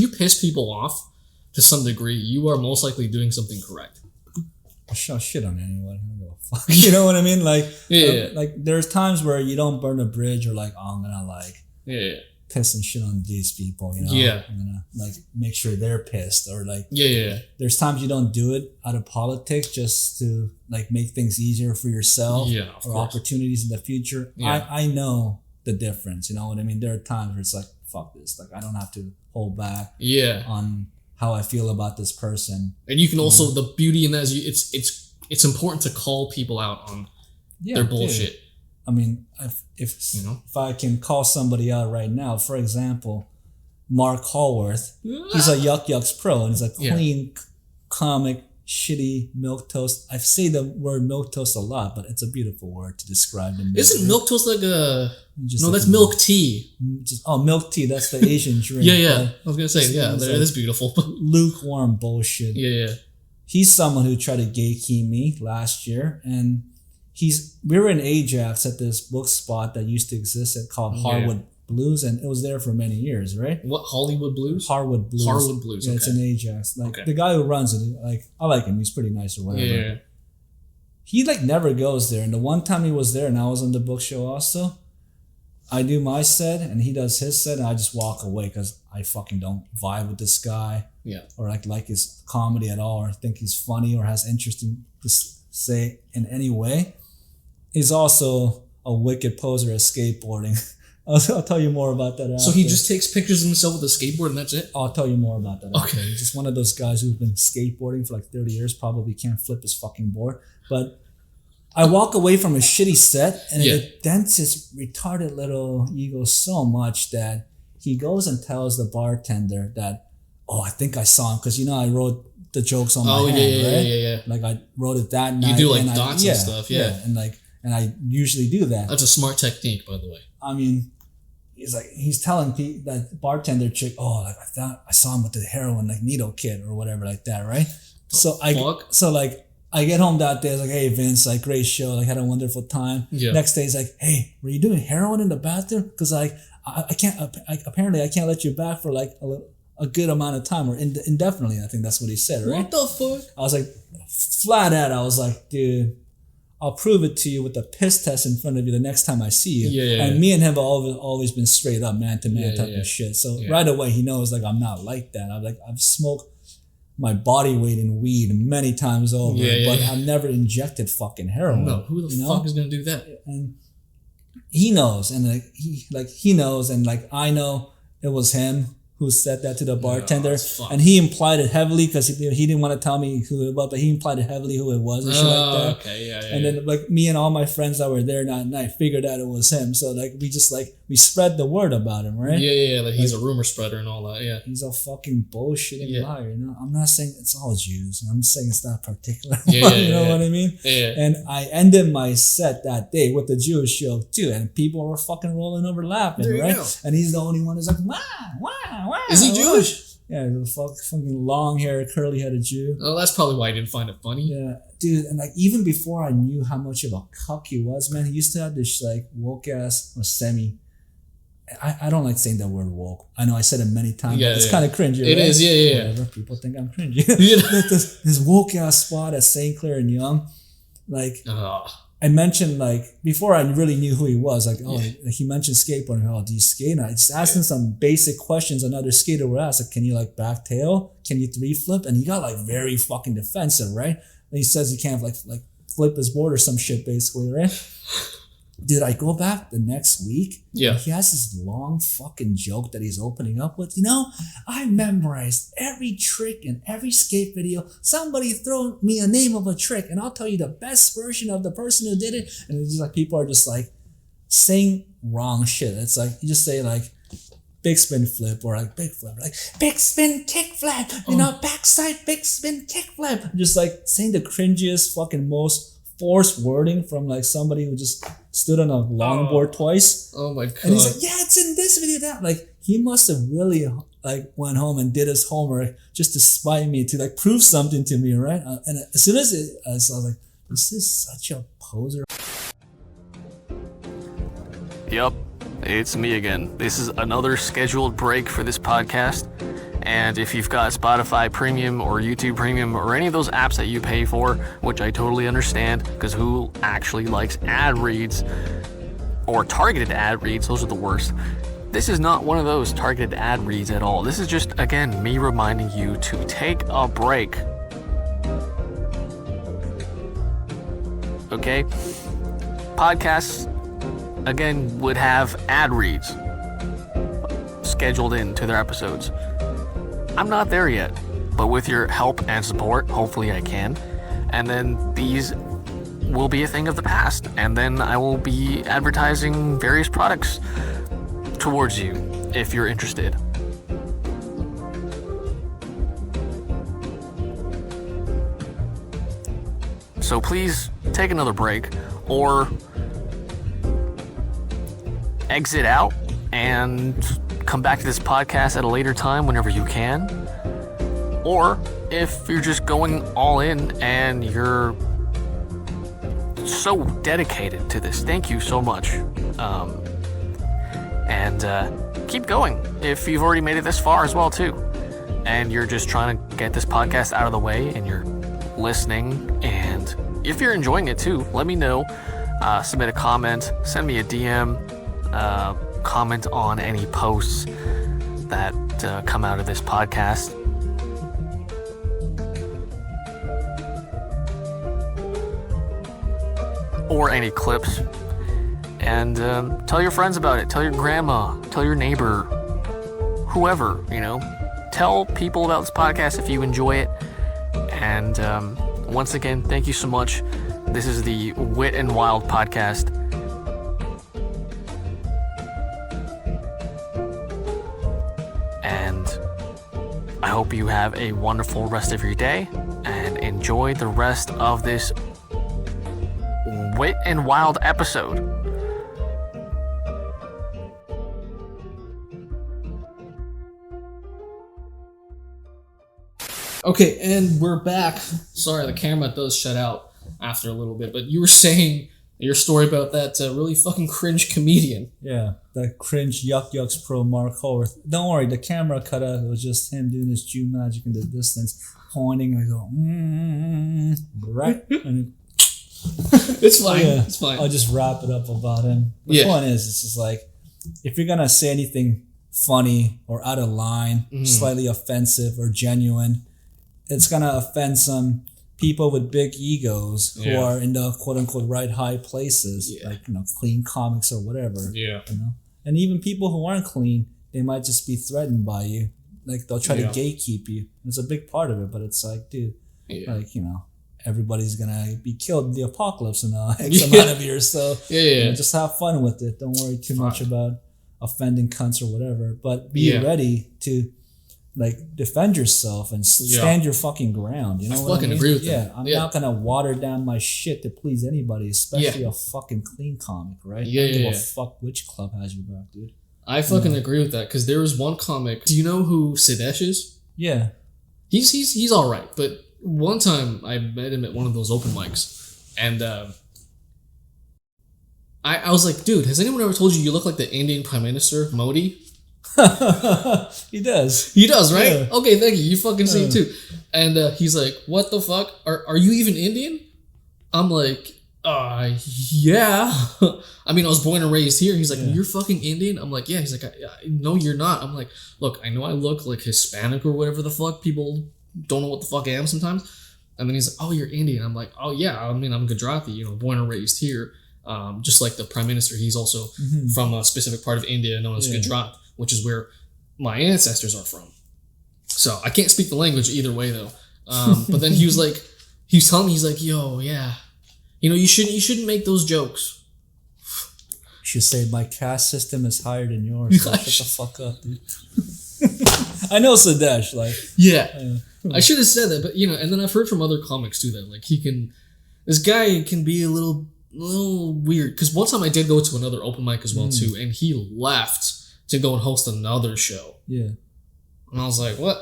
piss people off to some degree, you are most likely doing something correct. I shit on anyone. I don't give a fuck. You know what I mean? Like, like there's times where you don't burn a bridge or like, oh, I'm gonna like piss and shit on these people, you know? Yeah. I'm gonna like make sure they're pissed or like Yeah. there's times you don't do it out of politics just to like make things easier for yourself or opportunities in the future. Yeah. I know the difference, you know what I mean? There are times where it's like, fuck this. Like I don't have to hold back on how I feel about this person. And you can also, the beauty in that is it's important to call people out on their bullshit. Dude. I mean, if I can call somebody out right now, for example, Mark Hallworth, he's a Yuck Yucks pro, and he's a clean comic, shitty milquetoast. I say the word milquetoast a lot, but it's a beautiful word to describe him. Isn't milquetoast like a... Just no, like that's milk tea. Milk tea, that's the Asian drink. I was going to say, that is beautiful. Lukewarm bullshit. Yeah. He's someone who tried to gatekeep me last year, and we were in Ajax at this book spot that used to exist called Harwood Blues, and it was there for many years, right? What, Hollywood Blues? Harwood Blues. Harwood Blues, yeah, it's in Ajax. Like the guy who runs it, like I like him. He's pretty nice or whatever. Yeah. He like never goes there, and the one time he was there, and I was on the book show also, I do my set and he does his set, and I just walk away because I fucking don't vibe with this guy. Yeah. Or like his comedy at all, or think he's funny or has interesting to say in any way. He's also a wicked poser at skateboarding. I'll tell you more about that after. So he just takes pictures of himself with a skateboard and that's it? I'll tell you more about that after. Okay. He's just one of those guys who've been skateboarding for like 30 years, probably can't flip his fucking board. But I walk away from a shitty set and it dents his retarded little ego so much that he goes and tells the bartender that, oh, I think I saw him, because I wrote the jokes on my hand, right? Yeah. Like I wrote it that night. You do like dots and stuff, and I usually do that. That's a smart technique, by the way. I mean, he's telling that bartender chick, oh, like I saw him with the heroin, like needle kid or whatever like that, right? I get home that day. I was like, hey Vince, like great show, like had a wonderful time. Yeah. Next day he's like, hey, were you doing heroin in the bathroom? Because like I can't apparently I can't let you back for like a good amount of time or indefinitely. I think that's what he said, right? What the fuck? I was like, flat out. I was like, dude, I'll prove it to you with the piss test in front of you the next time I see you. And me and him have always been straight up man to man type of shit. So right away he knows like I'm not like that. I've smoked my body weight in weed many times over, but I've never injected fucking heroin. No, who the fuck is gonna do that? And he knows, and he knows, and like I know it was him who said that to the bartender, and he implied it heavily because he didn't want to tell me who it was, but he implied it heavily who it was and shit like that. Okay, and then like me and all my friends that were there that night figured out it was him. So like we spread the word about him, right? Like he's a rumor spreader and all that. Yeah, he's a fucking bullshitting liar. I'm not saying it's all Jews. I'm just saying it's not particular. You know what I mean? Yeah. And I ended my set that day with the Jewish joke too, and people were fucking rolling over laughing, right? Go. And he's the only one who's like, wow. Is he Jewish? Yeah, he's a fucking long-haired, curly-headed Jew. Oh, that's probably why I didn't find it funny. Yeah, dude, and like even before I knew how much of a cuck he was, man, he used to have this like woke-ass or semi. I don't like saying that word woke. I know I said it many times. Yeah, it's kind of cringy. It is, yeah. Whatever. People think I'm cringy. this woke-ass spot at St. Clair and Young, like. I mentioned like before I really knew who he was, like he mentioned skateboarding. Oh, do you skate? And I just asked him some basic questions another skater would ask, like, can you like back tail? Can you 3-flip? And he got like very fucking defensive, right? And he says he can't like flip his board or some shit basically, right? Dude, I go back the next week. Yeah. He has this long fucking joke that he's opening up with. I memorized every trick in every skate video. Somebody throw me a name of a trick and I'll tell you the best version of the person who did it. And it's just like people are just like saying wrong shit. It's like you just say like big spin flip or like big flip, like big spin kick flip, backside big spin kick flip. Just like saying the cringiest fucking most forced wording from like somebody who just stood on a longboard twice. Oh my god. And he's like, yeah, it's in this video that. Like he must have really like went home and did his homework just to spite me, to like prove something to me, right? And as soon as I was like, this is such a poser. Yup, it's me again. This is another scheduled break for this podcast. And if you've got Spotify Premium or YouTube Premium or any of those apps that you pay for, which I totally understand, because who actually likes ad reads or targeted ad reads? Those are the worst. This is not one of those targeted ad reads at all. This is just, again, me reminding you to take a break. Okay? Podcasts, again, would have ad reads scheduled into their episodes. I'm not there yet, but with your help and support, hopefully I can. And then these will be a thing of the past, and then I will be advertising various products towards you if you're interested. So please take another break or exit out and come back to this podcast at a later time whenever you can. Or if you're just going all in and you're so dedicated to this, thank you so much. And keep going if you've already made it this far as well too. And you're just trying to get this podcast out of the way and you're listening. And if you're enjoying it too, let me know. Submit a comment, send me a DM, comment on any posts that come out of this podcast. Or any clips. And tell your friends about it. Tell your grandma. Tell your neighbor. Whoever, Tell people about this podcast if you enjoy it. And once again, thank you so much. This is the Wit N Wild podcast. And I hope you have a wonderful rest of your day and enjoy the rest of this Wit N Wild episode. Okay, and we're back. Sorry, the camera does shut out after a little bit, but you were saying your story about that really fucking cringe comedian. Yeah, that cringe Yuck Yucks pro Mark Howarth. Don't worry, the camera cut out. It was just him doing his Jew magic in the distance, pointing and go, right? And it's fine. Yeah, it's fine. I'll just wrap it up about him. The point is, it's just like, if you're gonna say anything funny or out of line, slightly offensive or genuine, it's gonna offend some people with big egos who are in the quote unquote right high places, like clean comics or whatever. And even people who aren't clean, they might just be threatened by you. Like they'll try to gatekeep you. It's a big part of it, but it's like, dude, everybody's gonna be killed in the apocalypse in X amount of years. So just have fun with it. Don't worry too much about offending cunts or whatever. But be ready to defend yourself and stand your fucking ground. You know what I mean? Agree with that. I'm not gonna water down my shit to please anybody, especially a fucking clean comic, right? I don't give a fuck which club has your back, dude. I fucking agree with that, because there was one comic. Do you know who Sidesh is? Yeah. He's all right, but one time I met him at one of those open mics, and I was like, dude, has anyone ever told you look like the Indian Prime Minister, Modi? He does. He does, right? Yeah. Okay, thank you. You fucking see him too. And he's like, what the fuck? Are you even Indian? I'm like, yeah. I mean, I was born and raised here. He's like, you're fucking Indian? I'm like, yeah. He's like, no, you're not. I'm like, look, I know I look like Hispanic or whatever the fuck. People don't know what the fuck I am sometimes. And then he's like, oh, you're Indian. I'm like, oh, yeah. I mean, I'm Gujarati, born and raised here. Just like the Prime Minister, he's also from a specific part of India known as Gujarat, which is where my ancestors are from. So I can't speak the language either way though. But then he was telling me, he's like, yo, yeah, you shouldn't make those jokes. should say my caste system is higher than yours. Like, shut the fuck up, dude. I know Sadesh, like I should have said that, but and then I've heard from other comics too that like this guy can be a little weird. Because one time I did go to another open mic as well too, and he left to go and host another show. Yeah, and I was like, what?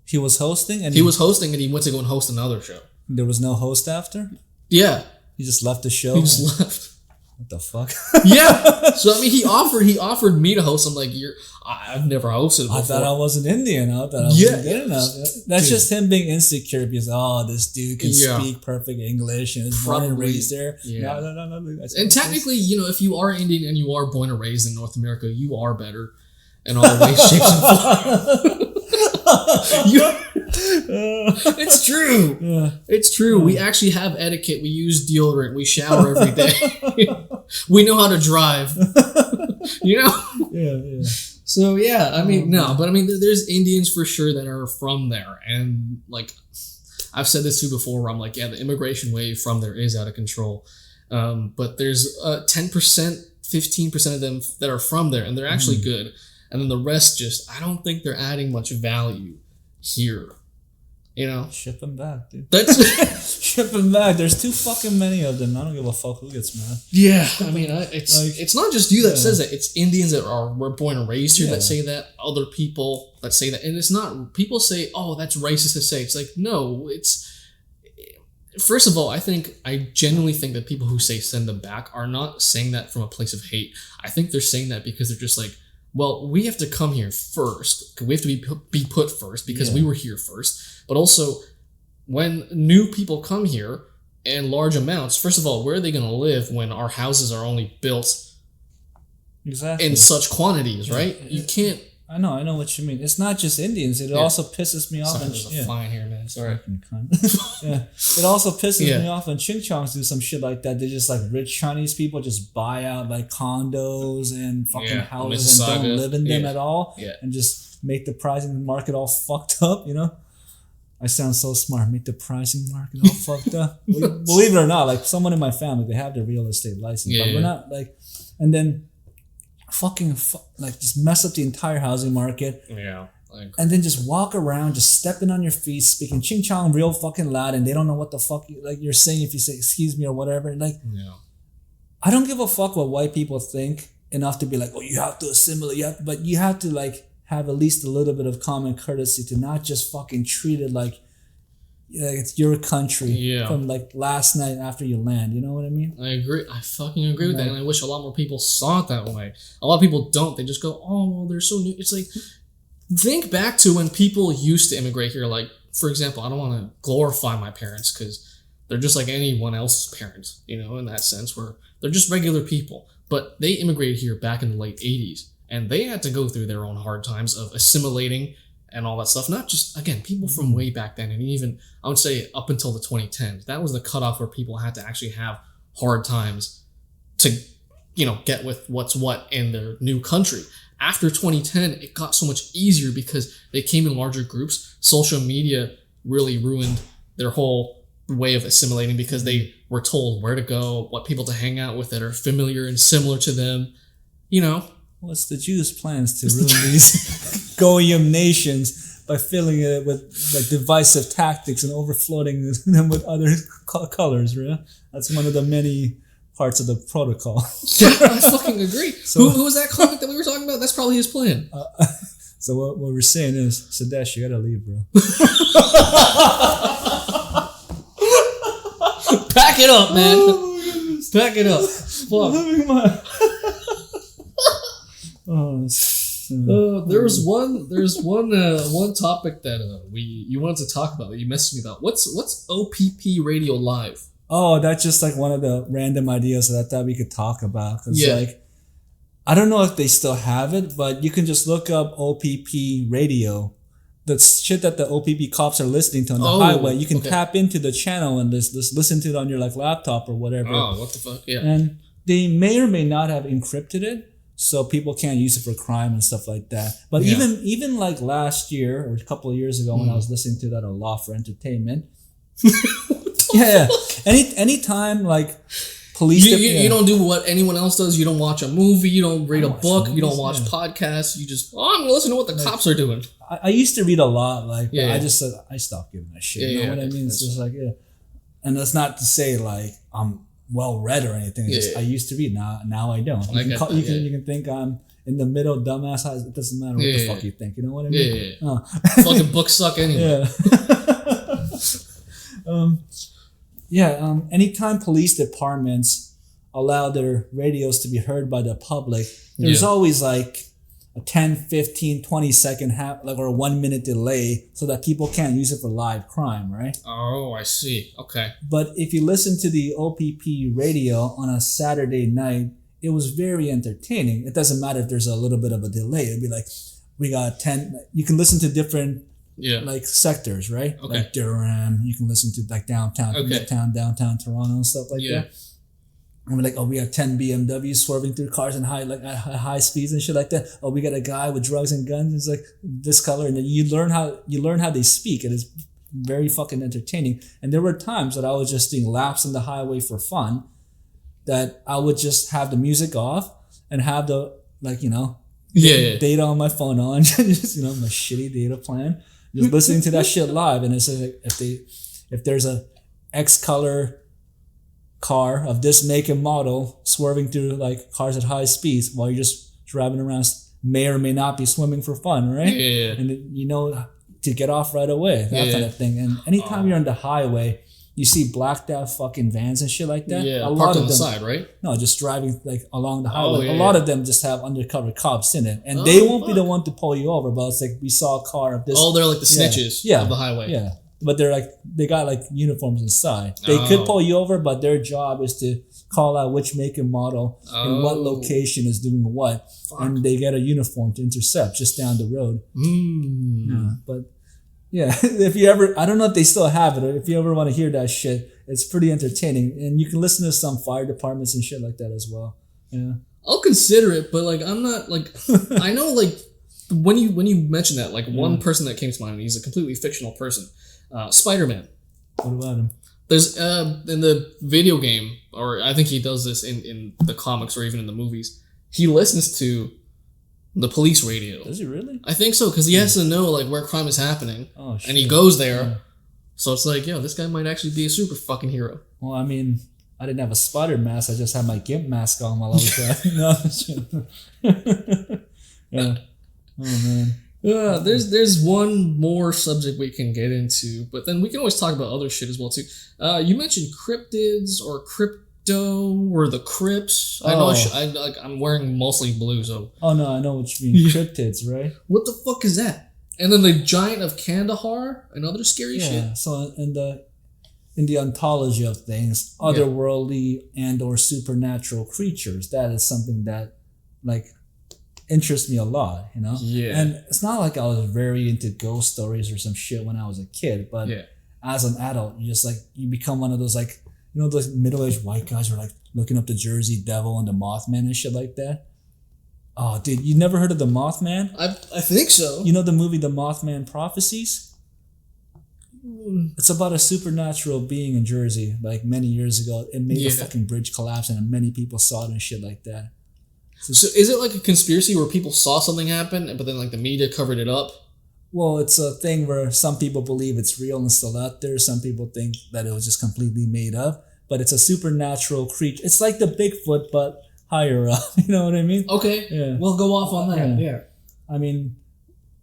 He was hosting, and he was hosting, and he went to go and host another show. There was no host after. Yeah, he just left the show. He just left. What the fuck? Yeah. So I mean, he offered me to host. I'm like, I've never hosted before. I thought I wasn't Indian. I thought I wasn't good enough. That's just him being insecure because this dude can speak perfect English and is born and raised there. Yeah. No. And technically, if you are Indian and you are born and raised in North America, you are better in all ways, shapes, and forms. It's true. Yeah. It's true. We actually have etiquette. We use deodorant. We shower every day. We know how to drive. Yeah. So yeah, I mean, but I mean, there's Indians for sure that are from there, and like I've said this too before, where I'm like, the immigration wave from there is out of control. But there's 10%, 15% of them that are from there, and they're actually good. And then the rest I don't think they're adding much value here. Ship them back, dude. Ship them back. There's too fucking many of them. I don't give a fuck who gets mad. Yeah, I mean, it's not just you that says that. It's Indians that were born and raised here that say that. Other people that say that, and it's not. People say, "Oh, that's racist to say." It's like, no, it's. First of all, I genuinely think that people who say send them back are not saying that from a place of hate. I think they're saying that because they're just like, well, we have to come here first. We have to be put first because we were here first. But also, when new people come here in large amounts, first of all, where are they going to live when our houses are only built in such quantities, right? You can't... I know what you mean. It's not just Indians. It also pisses me off. Sorry, there's a fine here, man. Sorry. It also pisses me off when Ching Chongs do some shit like that. They just like rich Chinese people just buy out like condos and fucking houses and don't live in them at all. Yeah. And just make the pricing market all fucked up, I sound so smart. Make the pricing market all fucked up. Believe it or not, like someone in my family, they have their real estate license. But we're not like... And then... just mess up the entire housing market. Yeah. And then just walk around, just stepping on your feet, speaking ching chong real fucking loud, and they don't know what the fuck you're saying if you say excuse me or whatever. I don't give a fuck what white people think enough to be like, oh, you have to assimilate, but you have to like have at least a little bit of common courtesy to not just fucking treat it like it's your country from like last night after you land. You know what I mean? I agree. I fucking agree with that. And I wish a lot more people saw it that way. A lot of people don't. They just go, oh, well, they're so new. It's like, think back to when people used to immigrate here. Like, for example, I don't want to glorify my parents because they're just like anyone else's parents, in that sense, where they're just regular people. But they immigrated here back in the late 80s. And they had to go through their own hard times of assimilating and all that stuff. Not just, again, people from way back then, and even, I would say, up until the 2010s. That was the cutoff where people had to actually have hard times to, get with what's what in their new country. After 2010, it got so much easier because they came in larger groups. Social media really ruined their whole way of assimilating because they were told where to go, what people to hang out with that are familiar and similar to them, What's the Jews' plans to ruin these Goyim nations by filling it with like divisive tactics and overflooding them with other colors, right? That's one of the many parts of the protocol. Yeah, I fucking agree. So, who was that comic that we were talking about? That's probably his plan. So what we're saying is, Sadesh, you gotta leave, bro. Pack it up, man. Oh, pack it up. Fuck. There's one topic that you wanted to talk about that you messaged me about. What's OPP Radio Live? Oh, that's just like one of the random ideas that I thought we could talk about. Like, I don't know if they still have it, but you can just look up OPP Radio. The shit that the OPP cops are listening to on the highway, you can tap into the channel and just listen to it on your like laptop or whatever. Oh, what the fuck? Yeah. And they may or may not have encrypted it, so people can't use it for crime and stuff like that. But even like last year or a couple of years ago when I was listening to that a Law for Entertainment. Anytime like police. You don't do what anyone else does. You don't watch a movie. You don't read a book. You don't watch yeah. podcasts. You just I'm gonna listen to what the cops are doing. I used to read a lot. Like Yeah. I just said I stopped giving a shit. You know what I mean? It's That's- just like and that's not to say like I'm well read or anything. It's just I used to read. Now I don't. You can think I'm in the middle, dumbass. It doesn't matter what the fuck you think. You know what I mean? Fucking books suck anyway. Yeah. Anytime police departments allow their radios to be heard by the public, there's always like a 10, 15, 20 second or a 1 minute delay so that people can't use it for live crime, right? Oh, I see. Okay. But if you listen to the OPP radio on a Saturday night, it was very entertaining. It doesn't matter if there's a little bit of a delay. It'd be like, we got 10, you can listen to different like sectors, right? Okay. Like Durham, you can listen to like downtown, Midtown, downtown Toronto and stuff like that. And we're like, we have 10 BMWs swerving through cars and at high speeds and shit like that. We got a guy with drugs and guns. It's like this color, and then you learn how they speak. It is very fucking entertaining. And there were times that I was just doing laps in the highway for fun, that I would just have the music off and have the data on my phone on, just my shitty data plan, just listening to that shit live. And it's like if there's a X color car of this make and model swerving through like cars at high speeds while you're just driving around, may or may not be swimming for fun, right? And to get off right away, that kind of thing. And anytime you're on the highway, you see blacked out fucking vans and shit like that. A lot of them, side, right? No, just driving like along the highway. A lot of them just have undercover cops in it, and they won't be the one to pull you over. But it's like we saw a car of this. They're like the snitches of the highway. Yeah, but they got like uniforms inside. They could pull you over, but their job is to call out which make and model and what location is doing what, and they get a uniform to intercept just down the road. But. Yeah, if you ever, I don't know if they still have it, or if you ever want to hear that shit, it's pretty entertaining. And you can listen to some fire departments and shit like that as well. Yeah. I'll consider it, but like, I'm not like, I know like, when you mentioned that, like one person that came to mind, he's a completely fictional person, Spider-Man. What about him? There's, in the video game, or I think he does this in the comics or even in the movies, he listens to the police radio. Does he really? I think so, because he has to know like where crime is happening. Oh, shit. And he goes there. So it's like, this guy might actually be a super fucking hero. Well, I mean, I didn't have a spider mask. I just had my GIMP mask on while I was driving. Yeah. Oh, man. There's one more subject we can get into, but then we can always talk about other shit as well, too. You mentioned cryptids or crypto or the Crips. I know I'm wearing mostly blue, so. Oh no, I know what you mean. Cryptids, right? What the fuck is that? And then the Giant of Kandahar and other scary shit. Yeah. So in the ontology of things, otherworldly and or supernatural creatures, that is something that like interests me a lot, Yeah. And it's not like I was very into ghost stories or some shit when I was a kid, but as an adult, you become one of those like. Those middle-aged white guys who are like looking up the Jersey Devil and the Mothman and shit like that. Oh, dude, you never heard of the Mothman? I think so. You know the movie The Mothman Prophecies? It's about a supernatural being in Jersey, like many years ago. It made the fucking bridge collapse, and many people saw it and shit like that. So is it like a conspiracy where people saw something happen, but then like the media covered it up? Well, it's a thing where some people believe it's real and still out there. Some people think that it was just completely made up. But it's a supernatural creature. It's like the Bigfoot, but higher up. You know what I mean? Okay. Yeah. We'll go off on that. Yeah. I mean,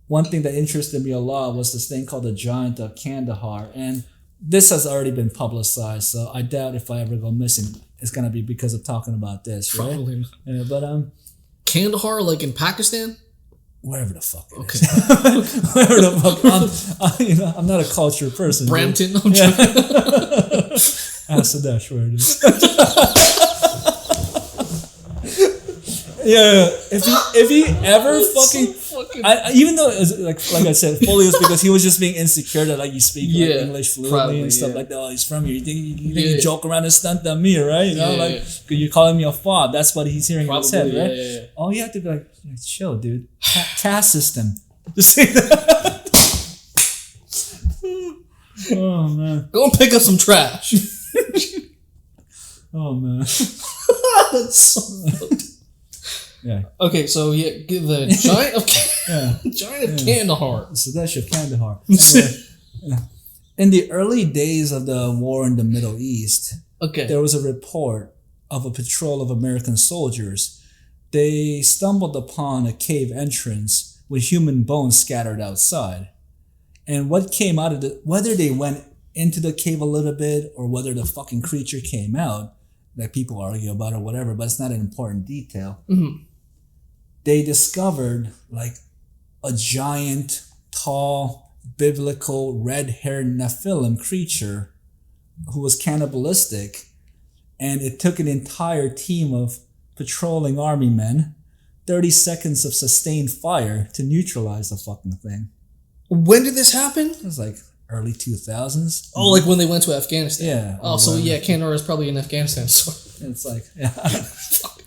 one thing that interested me a lot was this thing called the Giant of Kandahar. And this has already been publicized. So I doubt if I ever go missing, it's going to be because of talking about this, right? Probably not. Yeah, but Kandahar, like in Pakistan? Wherever the fuck it is. Wherever the fuck. I'm not a culture person. Brampton? Asadesh, where it is. If he ever even though it was like I said, fully it was because he was just being insecure that like you speak English fluently and stuff like that. Oh, he's from here. You think you joke around and stunt on me, right? Cause you're calling me a fob. That's what he's hearing in his head, right? Yeah. All you have to be like, chill, dude. Caste system. Just say that. Oh man. Go and pick up some trash. Oh man. That's so fucked. Yeah. Okay, so the giant of Kandahar. Sudesh of Kandahar. Anyway, yeah. In the early days of the war in the Middle East, there was a report of a patrol of American soldiers. They stumbled upon a cave entrance with human bones scattered outside. And what came out of whether they went into the cave a little bit or whether the fucking creature came out, that people argue about or whatever, but it's not an important detail. Mm-hmm. They discovered like a giant, tall, biblical, red-haired Nephilim creature who was cannibalistic, and it took an entire team of patrolling army men 30 seconds of sustained fire to neutralize the fucking thing. When did this happen? It was like early 2000s. Oh, like when they went to Afghanistan. Yeah. Oh, so yeah, Kandahar is probably in Afghanistan. So. It's like, yeah.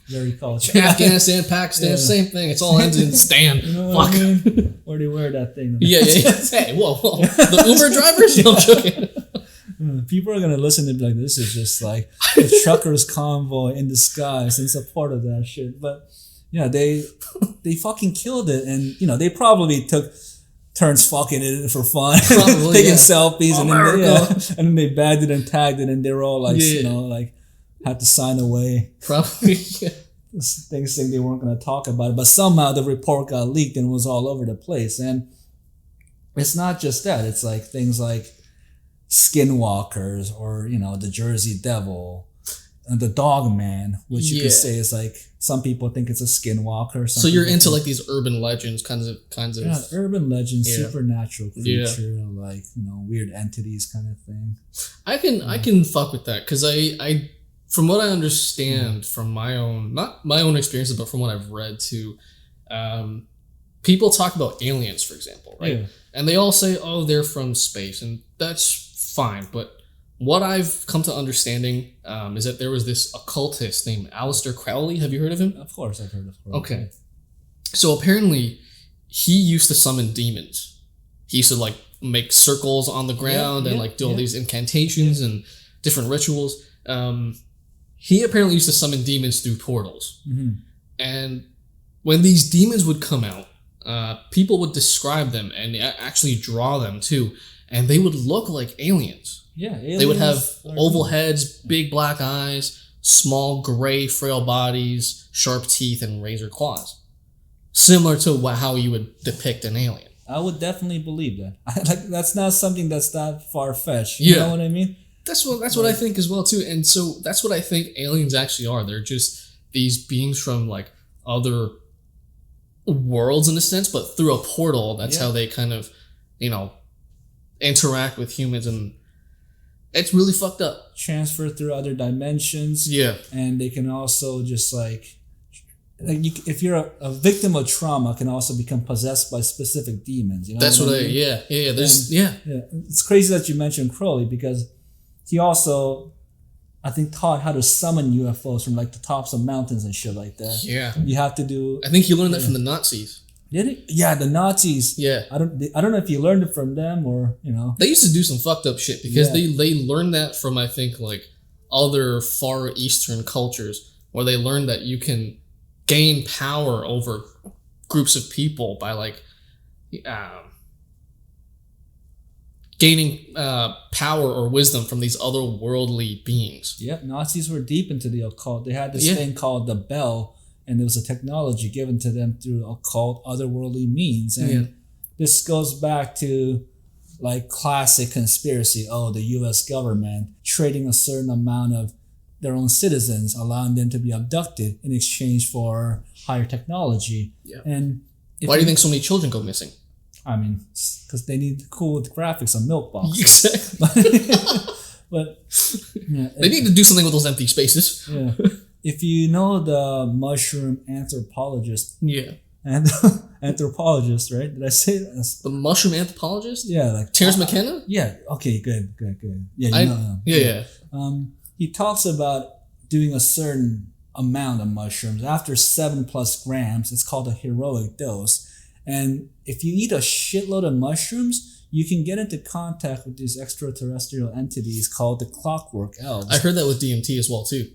Very cultural. Afghanistan, Pakistan, same thing. It's all ends in Stan. You know what I mean? Where do you wear that thing? Yeah. Hey, whoa. The Uber drivers? No, I'm joking. People are going to listen and be like, this is just like a trucker's convoy in disguise in support of that shit. But yeah, they fucking killed it. And, you know, they probably took turns fucking it for fun. Taking selfies. And then they bagged it and tagged it. And they were all like, you know, like, had to sign away. Probably, yeah. Things saying they weren't going to talk about it. But somehow the report got leaked and was all over the place. And it's not just that. It's like things like skinwalkers or, you know, the Jersey Devil and the Dog Man, which you could say is like, some people think it's a skinwalker. So you're into like these urban legends kinds of. Yeah, urban legends, supernatural creature, like, you know, weird entities kind of thing. I can fuck with that because I from what I understand from my own, not my own experiences, but from what I've read too, people talk about aliens, for example, right? Yeah. And they all say, oh, they're from space, and that's fine. But what I've come to understanding is that there was this occultist named Aleister Crowley. Have you heard of him? Of course, I've heard of him. Okay. So apparently, he used to summon demons. He used to like make circles on the ground and like do all these incantations and different rituals. He apparently used to summon demons through portals. Mm-hmm. And when these demons would come out, people would describe them and actually draw them too. And they would look like aliens. Yeah, aliens. They would have oval heads, big black eyes, small gray frail bodies, sharp teeth, and razor claws. Similar to how you would depict an alien. I would definitely believe that. Like, that's not something that's that far-fetched. You know what I mean? That's what I think as well too, and so that's what I think aliens actually are. They're just these beings from like other worlds in a sense, but through a portal. That's how they kind of, you know, interact with humans, and it's really fucked up. Transfer through other dimensions. Yeah, and they can also just like if you're a victim of trauma, can also become possessed by specific demons. You know, that's what I mean? There's It's crazy that you mentioned Crowley because he also, I think, taught how to summon UFOs from like the tops of mountains and shit like that. Yeah. You have to do. I think he learned that from the Nazis. Did he? Yeah, the Nazis. Yeah. I don't know if he learned it from them or, you know. They used to do some fucked up shit because they learned that from, I think, like other Far Eastern cultures where they learned that you can gain power over groups of people by like gaining power or wisdom from these otherworldly beings. Yep, Nazis were deep into the occult. They had this thing called the bell, and there was a technology given to them through occult, otherworldly means. And this goes back to like classic conspiracy. Oh, the U.S. government trading a certain amount of their own citizens, allowing them to be abducted in exchange for higher technology. Yeah. And why do you think so many children go missing? I mean, because they need cool graphics on milk boxes. Exactly. But they need to do something with those empty spaces. Yeah. If you know the mushroom anthropologist. Yeah. And anthropologist, right? Did I say that? The mushroom anthropologist? Yeah, like Terrence McKenna? Yeah. Okay. Good. Yeah. You know him. Yeah. He talks about doing a certain amount of mushrooms after 7+ grams. It's called a heroic dose. And if you eat a shitload of mushrooms, you can get into contact with these extraterrestrial entities called the clockwork elves. I heard that with DMT as well, too.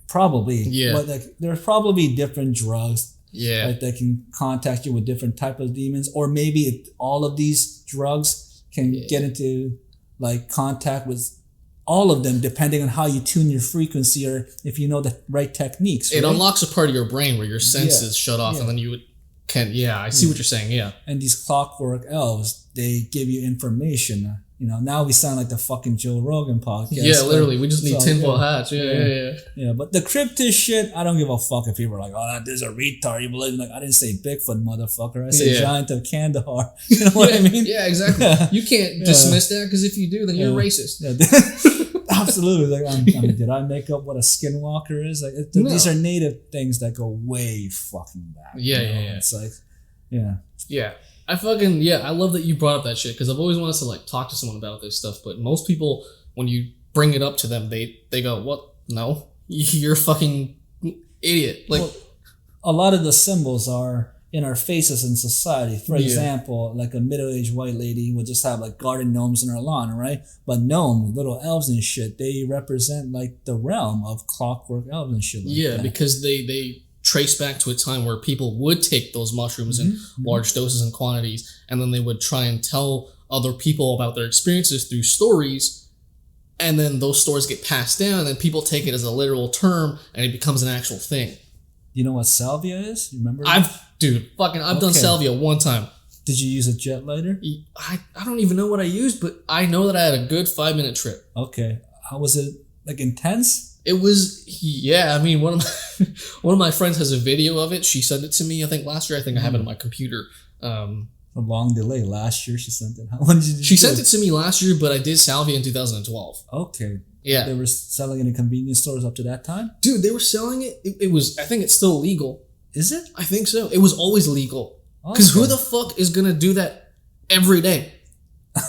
Probably. Yeah. But like there's probably different drugs. Yeah. Like that can contact you with different type of demons, or maybe all of these drugs can get into like contact with all of them, depending on how you tune your frequency or if you know the right techniques. It right? unlocks a part of your brain where your senses shut off, and then you can. Yeah, I see what you're saying. Yeah. And these clockwork elves, they give you information. You know, now we sound like the fucking Joe Rogan podcast. Yeah, literally. We just need tinfoil hats. Yeah. But the cryptid shit, I don't give a fuck if people are like, oh, this is a retard. You believe? Like, I didn't say Bigfoot, motherfucker. I said Giant of Kandahar. You know what I mean? Yeah, exactly. You can't dismiss that, because if you do, then you're racist. Absolutely. Like, I mean, did I make up what a skinwalker is? Like, these are native things that go way fucking back. Yeah. It's like, Yeah. I love that you brought up that shit, because I've always wanted to like talk to someone about this stuff, but most people, when you bring it up to them, they go, what? No, you're a fucking idiot. Like, well, a lot of the symbols are in our faces in society. For example, like a middle-aged white lady would just have like garden gnomes in her lawn, right? But gnomes, little elves and shit, they represent like the realm of clockwork elves and shit like that. Because they trace back to a time where people would take those mushrooms in large doses and quantities, and then they would try and tell other people about their experiences through stories, and then those stories get passed down, and then people take it as a literal term, and it becomes an actual thing. You know what salvia is? You remember? I've done salvia one time. Did you use a jet lighter? I don't even know what I used, but I know that I had a good 5-minute trip. Okay. How was it? Like intense? It was, I mean, one of my friends has a video of it. She sent it to me, I think last year. I think I have it on my computer. A long delay. Last year she sent it. When did you She sent it to me last year, but I did salvia in 2012. Okay. Yeah. They were selling it in convenience stores up to that time? Dude, they were selling it. It was, I think it's still legal. Is it? I think so. It was always legal. Because who the fuck is going to do that every day?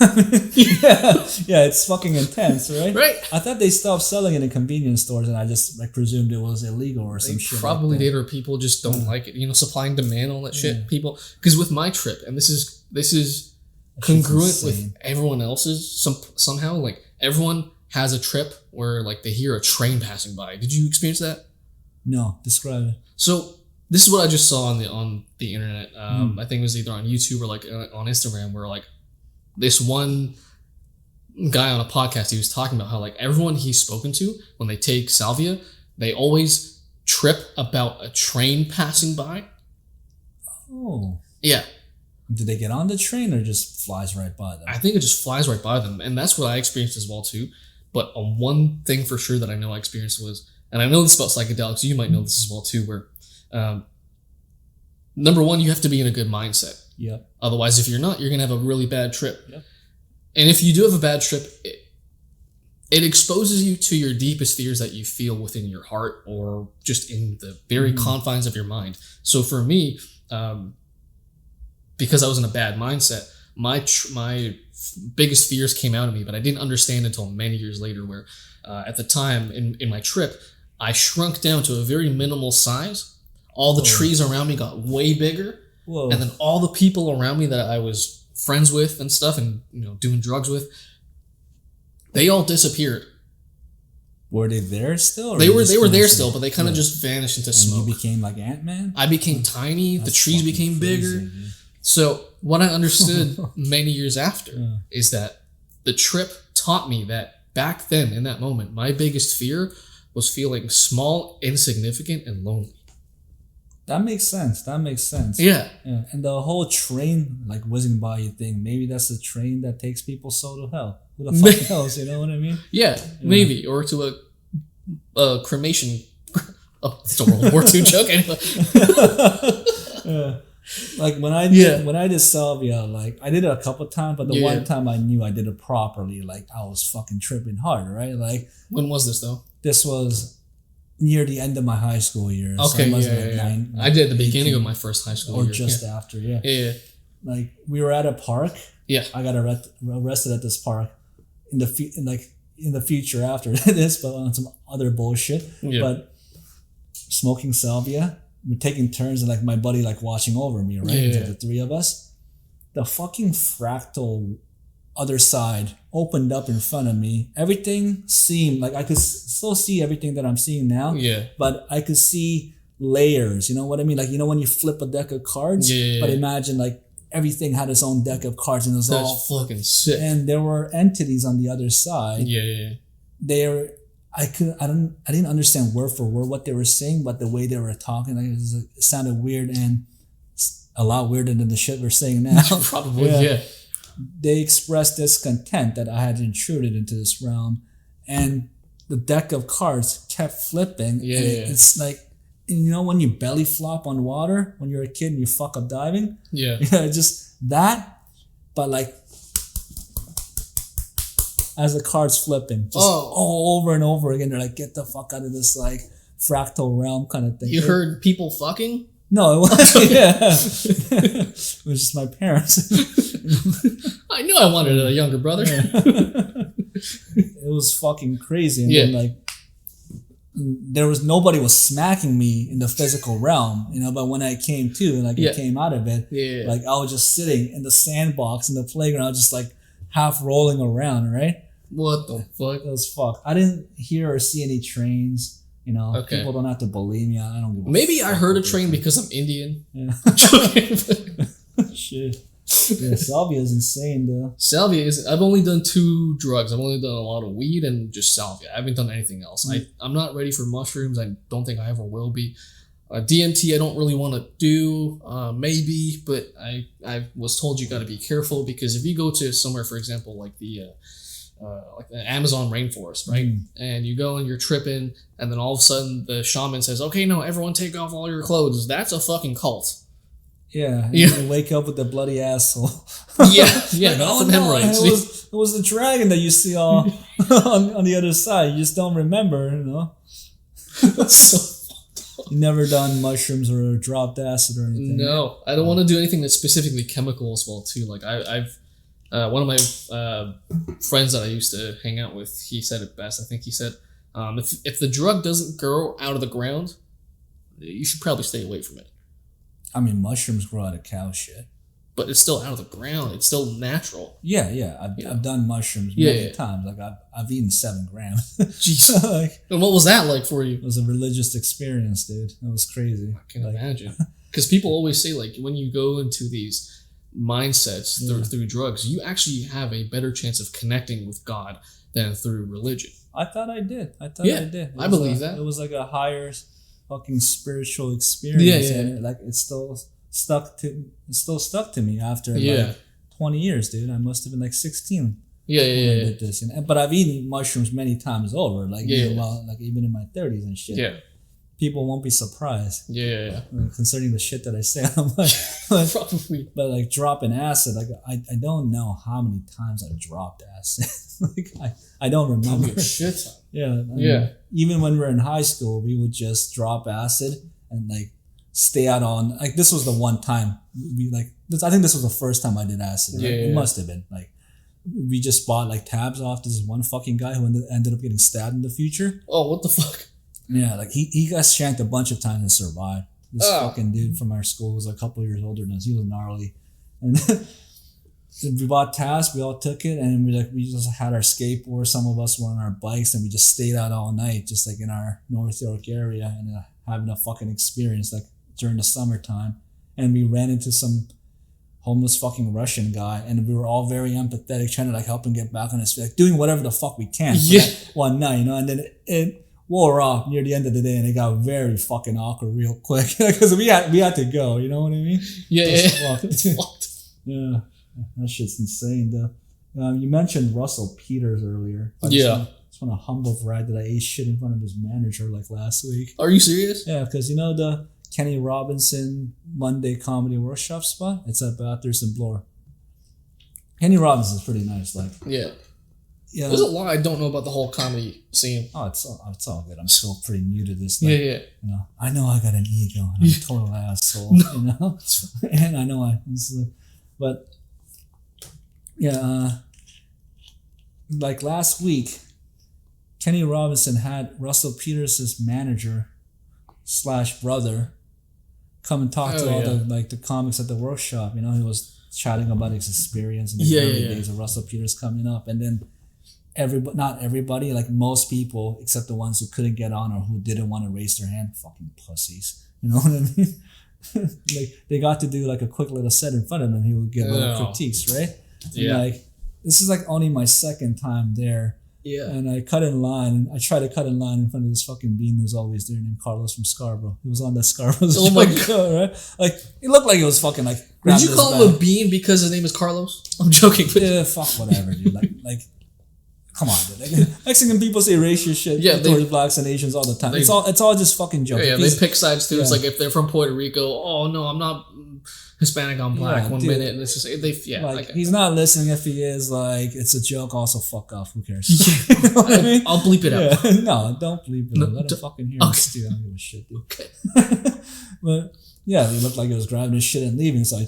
Yeah, it's fucking intense, right? Right. I thought they stopped selling it in convenience stores, and I just like presumed it was illegal or some shit. Probably did, or people just don't like it. You know, supply and demand, all that shit. People, because with my trip, and this is congruent with everyone else's somehow. Like everyone has a trip where like they hear a train passing by. Did you experience that? No, describe it. So this is what I just saw on the internet. I think it was either on YouTube or like on Instagram, where like this one guy on a podcast, he was talking about how like everyone he's spoken to, when they take salvia, they always trip about a train passing by. Oh. Yeah. Did they get on the train or just flies right by them? I think it just flies right by them. And that's what I experienced as well too. But one thing for sure that I know I experienced was, and I know this about psychedelics, you might know this as well too, where number one, you have to be in a good mindset. Yep. Otherwise, if you're not, you're going to have a really bad trip. Yep. And if you do have a bad trip, it exposes you to your deepest fears that you feel within your heart or just in the very confines of your mind. So for me, because I was in a bad mindset, my biggest fears came out of me, but I didn't understand until many years later, where at the time in my trip, I shrunk down to a very minimal size. All the trees around me got way bigger. Whoa. And then all the people around me that I was friends with and stuff and, you know, doing drugs with, they all disappeared. Were they there still? Or they were there still, but they kind of just vanished into smoke. And you became like Ant-Man? I became tiny. The trees became bigger. Dude. So what I understood many years after is that the trip taught me that back then, in that moment, my biggest fear was feeling small, insignificant, and lonely. That makes sense. Yeah. And the whole train like whizzing by you thing, maybe that's the train that takes people's soul to hell. Who the fuck knows? You know what I mean? Yeah, maybe. Or to a cremation. Oh, it's a World War II joke anyway. Like when I did salvia, like I did it a couple times, but the one time I knew I did it properly, like I was fucking tripping hard, right? Like when was this though? This was near the end of my high school year. Okay, so I did at the beginning of my first high school year. Or just after, Yeah. Like we were at a park. Yeah. I got arrested at this park in the future after this, but on some other bullshit. Yeah. But smoking salvia, we're taking turns and like my buddy like watching over me, right? Yeah. The three of us. The fucking fractal other side opened up in front of me. Everything seemed like I could still see everything that I'm seeing now. Yeah. But I could see layers. You know what I mean? Like, you know when you flip a deck of cards? Yeah. But imagine like everything had its own deck of cards and it was That's all fucking sick. And there were entities on the other side. Yeah. I didn't understand word for word what they were saying, but the way they were talking, like it sounded weird and a lot weirder than the shit we're saying now. Probably, yeah. They expressed discontent that I had intruded into this realm, and the deck of cards kept flipping. Yeah. It's like, you know, when you belly flop on water when you're a kid and you fuck up diving. Yeah. Just that, but like as the cards flipping, just all over and over again. They're like, get the fuck out of this like fractal realm kind of thing. You heard people fucking? No, it wasn't. Yeah. It was just my parents. I knew I wanted a younger brother. It was fucking crazy. And then like nobody was smacking me in the physical realm, you know, but when I came to and like I came out of it, like I was just sitting in the sandbox in the playground, just like half rolling around, right? What the fuck? It was fucked. I didn't hear or see any trains. You know, people don't have to believe me. I don't give a Maybe fuck. I heard a train because I'm Indian. Yeah. Shit. Yeah, salvia is insane though. Salvia is. I've only done 2 drugs. I've only done a lot of weed and just salvia. I haven't done anything else. I'm not ready for mushrooms. I don't think I ever will be. DMT I don't really want to do. Maybe, but I was told you got to be careful because if you go to somewhere, for example, like the Amazon rainforest, right? And you go and you're tripping, and then all of a sudden the shaman says, "Okay, no, everyone take off all your clothes." That's a fucking cult. Yeah, you wake up with a bloody asshole. Yeah, like, not from hemorrhoids. It was the dragon that you see all on the other side. You just don't remember, you know. That's so fucked up. You never done mushrooms or dropped acid or anything? No, I don't want to do anything that's specifically chemical as well too. Like I've one of my friends that I used to hang out with, he said it best. I think he said, if the drug doesn't grow out of the ground, you should probably stay away from it. I mean, mushrooms grow out of cow shit. But it's still out of the ground. It's still natural. Yeah. I've done mushrooms many times. Like I've eaten 7 grams. Jeez. Like, and what was that like for you? It was a religious experience, dude. It was crazy. I can imagine. Because people always say, like, when you go into these mindsets through drugs, you actually have a better chance of connecting with God than through religion. I thought I did. I did. I believe that. It was like a higher fucking spiritual experience. Yeah. And it still stuck to me after like 20 years, dude. I must have been like 16 when I did this. But I've eaten mushrooms many times over, like like even in my 30s and shit. Yeah. People won't be surprised. Yeah. Concerning the shit that I say, I'm like, probably. But like dropping acid, like I don't know how many times I've dropped acid. Like I don't remember. Probably a shit ton. Yeah. Even when we were in high school, we would just drop acid and like stay out on. Like this was the one time I think this was the first time I did acid. Right? It must have been like. We just bought like tabs off this one fucking guy who ended up getting stabbed in the future. Oh, what the fuck? Yeah, like he got shanked a bunch of times and survived. This fucking dude from our school was a couple years older than us. He was gnarly. And we bought tabs, we all took it, and we just had our skateboards. Some of us were on our bikes, and we just stayed out all night, just like in our North York area, and having a fucking experience like during the summertime. And we ran into some homeless fucking Russian guy, and we were all very empathetic, trying to like help him get back on his feet, like, doing whatever the fuck we can for that one night, you know. And then it wore off near the end of the day, and it got very fucking awkward real quick because we had to go. You know what I mean? It's fucked. Yeah, that shit's insane though. You mentioned Russell Peters earlier. I just want to humble brag that I ate shit in front of his manager like last week. Are you serious? Yeah, because you know the Kenny Robinson Monday Comedy Workshop spot? It's at Bathurst and Bloor. Kenny Robinson's pretty nice. Like, yeah. There's a lot I don't know about the whole comedy scene. Oh, it's all good. I'm still pretty new to this. Like, You know, I know I got an ego and I'm a total asshole. No. You know, and I know but like last week, Kenny Robinson had Russell Peters' manager / brother come and talk to all the comics at the workshop. You know, he was chatting about his experience in the early days of Russell Peters coming up, and then not everybody, like most people, except the ones who couldn't get on or who didn't want to raise their hand, fucking pussies. You know what I mean? Like they got to do like a quick little set in front of him, and he would give little critiques, right? Yeah. And like this is like only my second time there. Yeah. And I cut in line. I tried to cut in line in front of this fucking bean who's always there named Carlos from Scarborough. He was on the Scarborough's show, right? Like, he looked like he was fucking like... Did you call him a bean because his name is Carlos? I'm joking. Yeah, fuck whatever, dude. Like, come on, dude. Like, Mexican people say racist shit towards blacks and Asians all the time. It's all just fucking jokes. Yeah, they pick sides too. It's like if they're from Puerto Rico, oh no, I'm not Hispanic, I'm black. One minute, and it's just he's not listening. If he is, like, it's a joke. Also, fuck off. Who cares? You know what I mean? I'll bleep it out. No, don't bleep it out. Let him fucking hear it. Dude, I don't give a shit, dude. Okay. But yeah, he looked like he was grabbing his shit and leaving, so I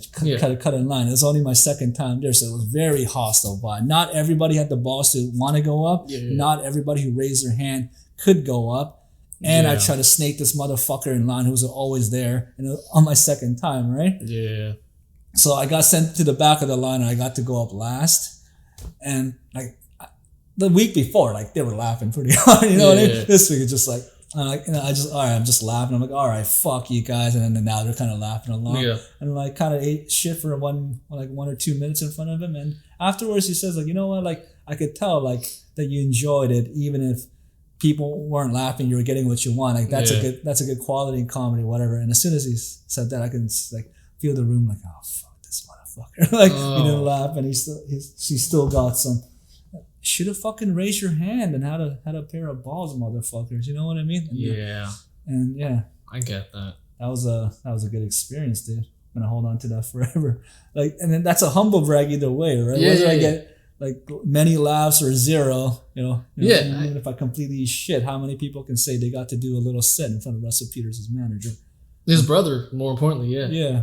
cut in line. It was only my second time there, so it was very hostile vibe. Not everybody had the balls to want to go up. Not everybody who raised their hand could go up. And I tried to snake this motherfucker in line who was always there, and on my second time, right? Yeah. So I got sent to the back of the line, and I got to go up last. And like the week before, like they were laughing pretty hard, you know what I mean? This week it's just like, I'm just laughing. I'm like, all right, fuck you guys. And then now they're kind of laughing along. Yeah. And like kind of ate shit for one or 2 minutes in front of him. And afterwards he says like, you know what? Like I could tell like that you enjoyed it, even if people weren't laughing, you were getting what you want. Like that's a good quality in comedy, whatever. And as soon as he said that, I can like feel the room like, oh fuck this motherfucker. Like he didn't laugh, and he still got some. Should have fucking raised your hand and had a pair of balls, motherfuckers. You know what I mean? And I get that. That was a good experience, dude. I'm gonna hold on to that forever. Like, and then that's a humble brag either way, right? Whether I get like many laughs or zero, you know, even if I completely eat shit, how many people can say they got to do a little set in front of Russell Peters as manager? His brother, more importantly, yeah.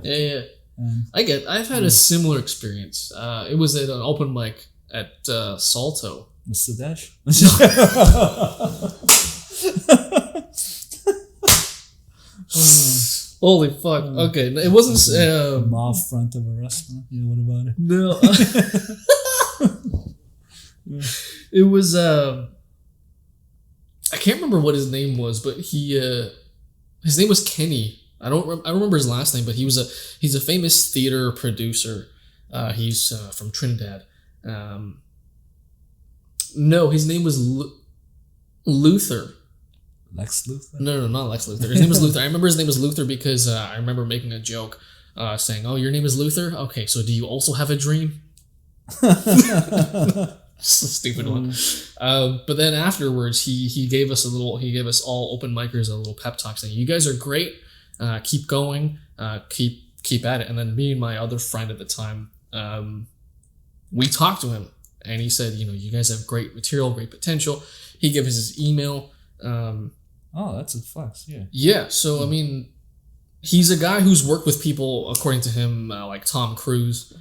I've had a similar experience. It was at an open mic at Salto. Sadesh? Holy fuck. Okay, it wasn't... Mob front of a restaurant? Yeah, what about it? No. It was I can't remember what his name was, but his name was Kenny. I don't remember his last name, but he's a famous theater producer. He's from Trinidad. No, his name was Luther. Lex Luthor? No, not Lex Luthor. His name was Luther. I remember his name was Luther because I remember making a joke saying, "Oh, your name is Luther? Okay, so do you also have a dream?" Stupid one. But then afterwards, he gave us all open micers a little pep talk saying, "You guys are great. Keep going. Keep at it." And then me and my other friend at the time, we talked to him, and he said, "You guys have great material, great potential." He gave us his email. Oh, that's a flex. Yeah. Yeah. So I mean, he's a guy who's worked with people, according to him, like Tom Cruise.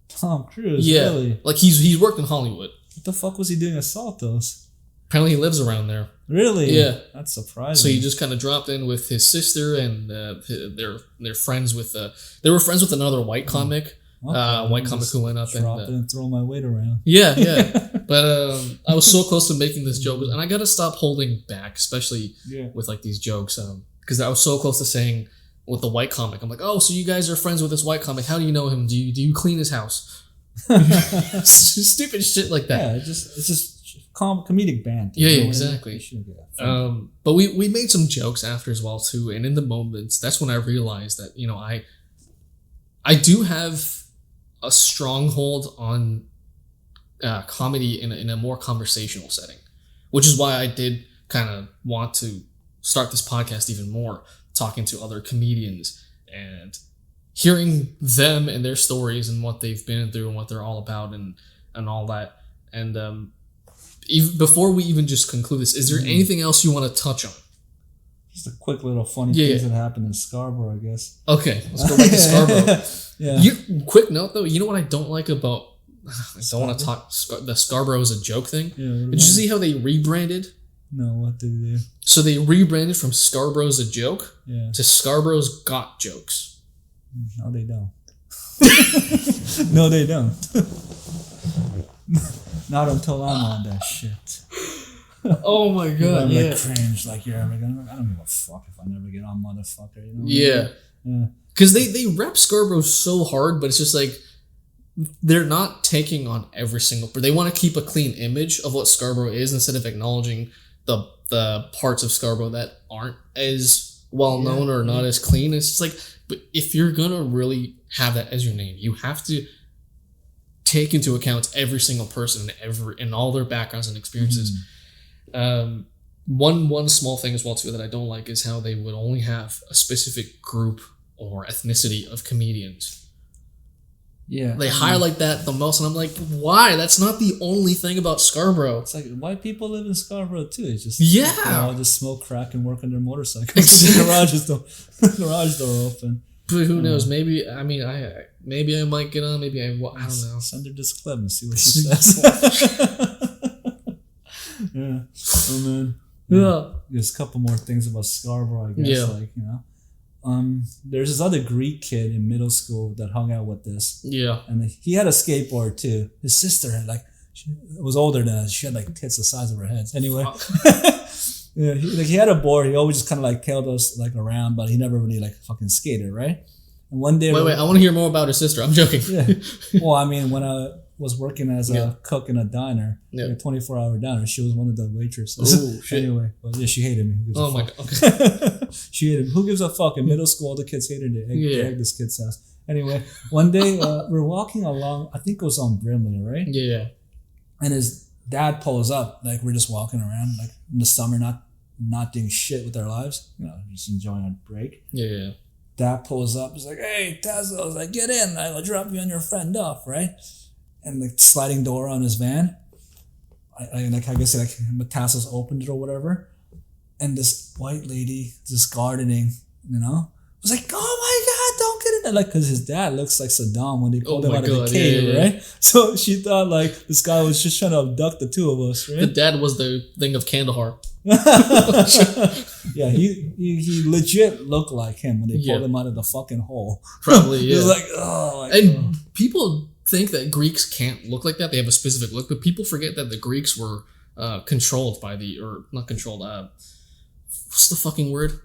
Tom Cruise. Yeah. Really? Like he's worked in Hollywood. What the fuck was he doing at Saltos? Apparently, he lives around there. Really? Yeah. That's surprising. So he just kind of dropped in with his sister, and they're friends with. They were friends with another white comic. Okay, white comic who went up and throw my weight around. Yeah. But I was so close to making this joke, and I gotta stop holding back, especially with like these jokes, because I was so close to saying with the white comic, I'm like, oh, so you guys are friends with this white comic? How do you know him? Do you clean his house? Stupid shit like that. Yeah, it's just comedic banter. Yeah, exactly. But we made some jokes after as well too, and in the moments, that's when I realized that I do have a stronghold on comedy in a more conversational setting, which is why I did kind of want to start this podcast even more, talking to other comedians and hearing them and their stories and what they've been through and what they're all about and all that. And even before we even just conclude this, is there anything else you want to touch on? Just a quick little funny things that happened in Scarborough, I guess. Okay, let's go back to Scarborough. Quick note though, you know what I don't like about... I don't want to talk... The Scarborough is a joke thing. Yeah, did you see how they rebranded? No, what did they do? So they rebranded from Scarborough's a joke to Scarborough's got jokes. No, they don't. No, they don't. Not until I'm on that shit. Oh my god, I'm yeah. like cringe, like you're ever gonna. I don't give a fuck if I never get on, motherfucker. You know? Yeah. Because they rep Scarborough so hard, but it's just like they're not taking on every single. But they want to keep a clean image of what Scarborough is instead of acknowledging the parts of Scarborough that aren't as well known or not as clean. It's just like, but if you're gonna really have that as your name, you have to take into account every single person and all their backgrounds and experiences. One small thing as well too that I don't like is how they would only have a specific group or ethnicity of comedians. Yeah, they highlight that the most, and I'm like, why? That's not the only thing about Scarborough. It's like white people live in Scarborough too. It's just they all just smoke crack and work on their motorcycles. The garage door open. But who knows? Maybe I might get on. Maybe I don't know. Send her this clip and see what she says. Yeah. Oh man. Yeah. There's a couple more things about Scarborough, I guess. Yeah. Like, you know. There's this other Greek kid in middle school that hung out with us. Yeah. And he had a skateboard too. His sister had she was older than us. She had like tits the size of her head. Anyway. Yeah, he had a board. He always just kind of like tailed us like around, but he never really like fucking skated, right? And one day, wait, I want to hear more about his sister. I'm joking. Yeah. Well, I mean, when I was working as a cook in a diner, a 24-hour diner, she was one of the waitresses. Oh shit! Anyway, but yeah, she hated me. Oh my god. Okay. She hated me. Who gives a fuck? In middle school, all the kids hated it. They egged this kid's house. Anyway, one day we're walking along. I think it was on Brimley, right? Yeah. And his dad pulls up. Like we're just walking around, like in the summer, not doing shit with our lives. You know, just enjoying our break. Yeah. Dad pulls up. He's like, "Hey, Tesla." I was like, "Get in. I'll drop you and your friend off, right?" And the sliding door on his van. I guess Tassos opened it or whatever. And this white lady just gardening, you know, was like, "Oh my god, don't get in there!" Like, because his dad looks like Saddam when they pulled him out of the cave, right? So she thought like this guy was just trying to abduct the two of us, right? The dad was the thing of Kandahar. Yeah, he legit looked like him when they pulled him out of the fucking hole. Probably, yeah. It was like, oh, and people think that Greeks can't look like that. They have a specific look, but people forget that the Greeks were controlled by not controlled. What's the fucking word?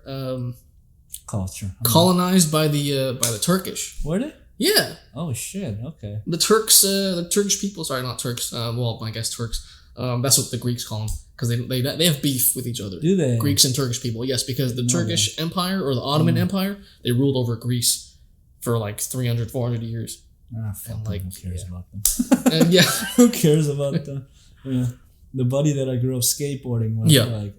Culture. Colonized by the Turkish. Were they? Yeah. Oh shit. Okay. The Turkish people. Sorry, not Turks. Well, I guess Turks. That's what the Greeks call them because they have beef with each other. Do they? Greeks and Turkish people. Yes, because the Turkish Empire or the Ottoman Empire, they ruled over Greece for like 300, 400 years. Fuck them. Who cares about them? And Who cares about them? Yeah. The buddy that I grew up skateboarding with, like,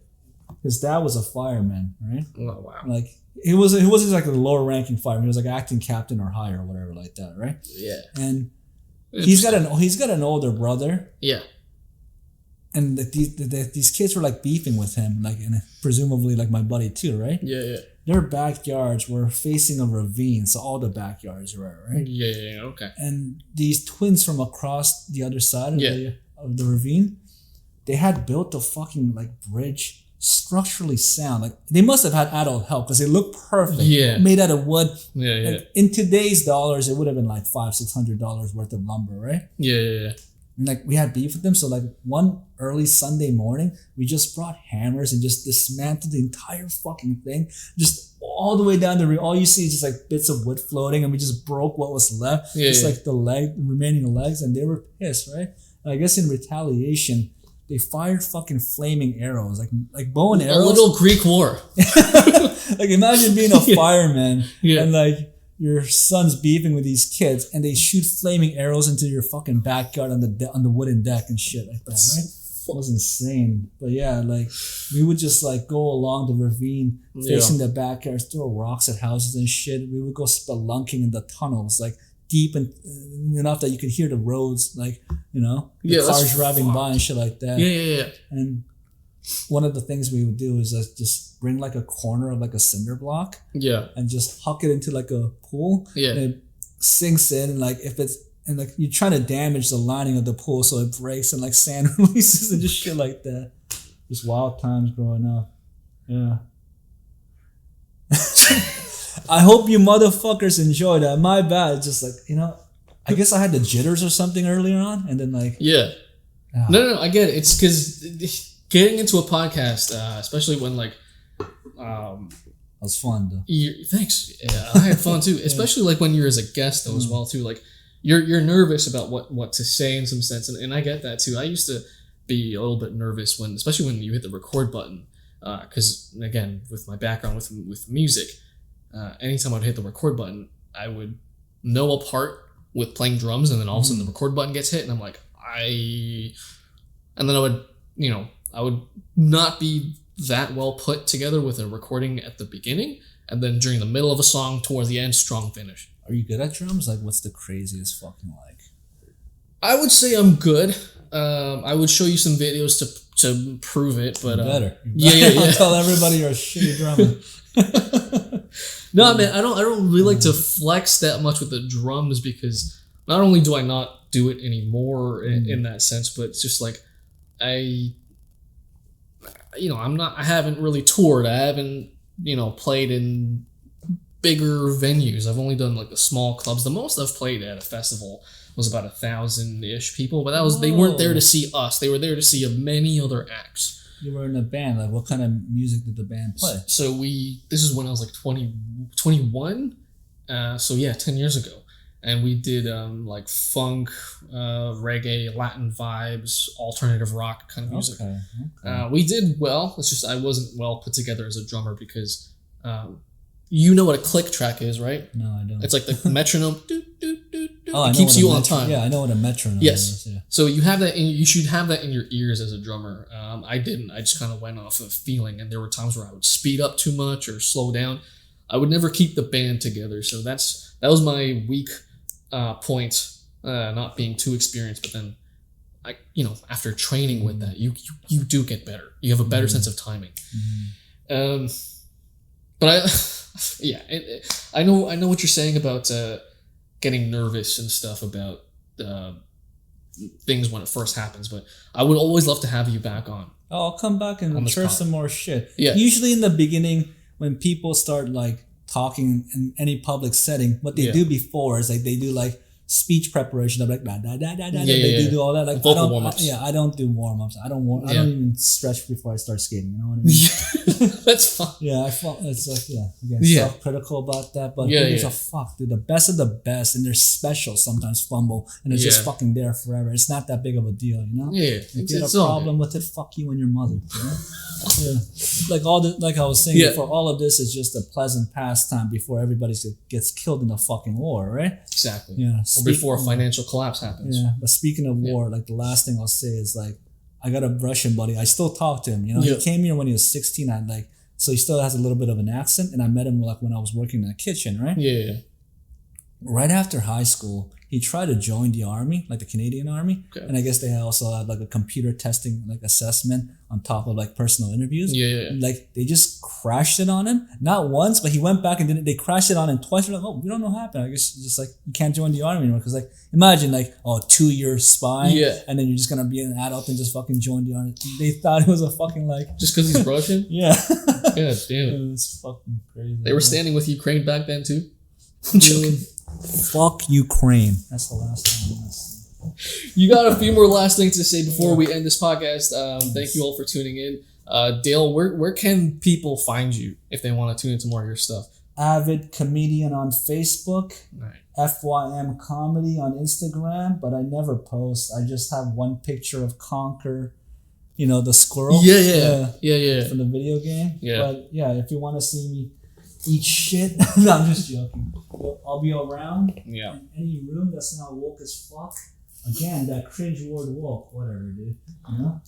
his dad was a fireman, right? Oh wow! Like he wasn't like a lower ranking fireman. He was like acting captain or higher or whatever like that, right? Yeah. And he's got an older brother. Yeah. And these kids were like beefing with him, like, and presumably like my buddy too, right? Yeah. Their backyards were facing a ravine, so all the backyards were, right? Yeah, okay. And these twins from across the other side of the ravine, they had built a fucking like bridge, structurally sound. Like they must have had adult help because they look perfect. Yeah. Made out of wood. Yeah. Like, in today's dollars, it would have been like $500-$600 worth of lumber, right? Yeah. And like we had beef with them, so like one early Sunday morning, we just brought hammers and just dismantled the entire fucking thing, just all the way down the. All you see is just like bits of wood floating, and we just broke what was left, like the remaining legs, and they were pissed, right? And I guess in retaliation, they fired fucking flaming arrows, like bow and arrows. A little Greek war. Like imagine being a fireman and like your son's beefing with these kids, and they shoot flaming arrows into your fucking backyard on the wooden deck and shit like that, right? It was insane. But yeah, like we would just like go along the ravine facing the backyards, throw rocks at houses and shit. We would go spelunking in the tunnels, like deep and enough that you could hear the roads, like, you know, the cars driving by and shit like that. Yeah. And one of the things we would do is just bring like a corner of like a cinder block, and just huck it into like a pool, and it sinks in, and like if it's and like you're trying to damage the lining of the pool so it breaks and like sand releases and just shit like that. Just wild times growing up. Yeah. I hope you motherfuckers enjoy that. My bad. Just like, you know, I guess I had the jitters or something earlier on, and then like yeah. No, I get it. It's because getting into a podcast, especially when like, that was fun though. Thanks. Yeah, I had fun too. Especially like when you're as a guest though as well too. Like you're nervous about what to say in some sense, and I get that too. I used to be a little bit nervous especially when you hit the record button, because again with my background with music, anytime I'd hit the record button, I would know a part with playing drums, and then all of a sudden the record button gets hit, and I'm like and then I would not be that well put together with a recording at the beginning, and then during the middle of a song towards the end, strong finish. Are you good at drums? Like, what's the craziest fucking like? I would say I'm good. I would show you some videos to prove it, but better. Yeah. I'll tell everybody you're a shitty drummer. No, man, I don't really like to flex that much with the drums, because not only do I not do it anymore in that sense, but it's just like I haven't really toured. I haven't, played in bigger venues. I've only done like the small clubs. The most I've played at a festival was about 1,000-ish people, but they weren't there to see us. They were there to see many other acts. You were in a band. Like, what kind of music did the band play? So this is when I was like 21. So yeah, 10 years ago. And we did like funk, reggae, Latin vibes, alternative rock kind of music. Okay. We did well. It's just I wasn't well put together as a drummer, because you know what a click track is, right? No, I don't. It's like the metronome. It keeps you on time. Yeah, I know what a metronome is. Yeah. So you have that. You should have that in your ears as a drummer. I didn't. I just kind of went off of feeling, and there were times where I would speed up too much or slow down. I would never keep the band together. So that was my weak point, not being too experienced. But then, after training with that, you do get better. You have a better sense of timing. But I know what you're saying about getting nervous and stuff about things when it first happens. But I would always love to have you back on. Oh, I'll come back and share some more shit. Yeah. Usually in the beginning, when people start like talking in any public setting, what they do before is like they do like speech preparation. They're like they do all that. Like vocal warm-ups. I don't do warm-ups. I don't even stretch before I start skating. You know what I mean? That's fine. Yeah, I felt it's like self-critical about that, but who gives a fuck, dude? The best of the best, and they're special. Sometimes fumble, and it's just fucking there forever. It's not that big of a deal, you know. Yeah, if you have a problem with it, fuck you and your mother. You know? Yeah, like I was saying before, all of this is just a pleasant pastime before everybody gets killed in a fucking war, right? Exactly. Yeah. Or before a financial collapse happens. Yeah. But speaking of war, like the last thing I'll say is like I got a Russian buddy. I still talk to him. You know, he came here when he was 16. So he still has a little bit of an accent, and I met him like when I was working in the kitchen, right? Yeah. Right after high school, he tried to join the army, like the Canadian Army, and I guess they also had like a computer testing like assessment on top of like personal interviews. Yeah. Like they just crashed it on him, not once, but he went back and they crashed it on him twice. We're like, oh, we don't know what happened. I guess it's just like you can't join the army anymore, because like imagine like 2-year spy, and then you're just gonna be an adult and just fucking join the army. They thought it was a fucking like just because he's Russian. Yeah. God damn it. It was fucking crazy. They were standing with Ukraine back then too. I'm joking. Fuck Ukraine. That's the last time I'm gonna say. You got a few more last things to say before we end this podcast. Thank you all for tuning in. Dale, where can people find you if they want to tune into more of your stuff? Avid Comedian on Facebook. Right. FYM Comedy on Instagram, but I never post. I just have one picture of Conker, the squirrel. Yeah. From the video game. Yeah. But yeah, if you want to see me eat shit, no, I'm just joking. I'll be around in any room that's not woke as fuck. Again, that cringe word woke, whatever, dude. You know?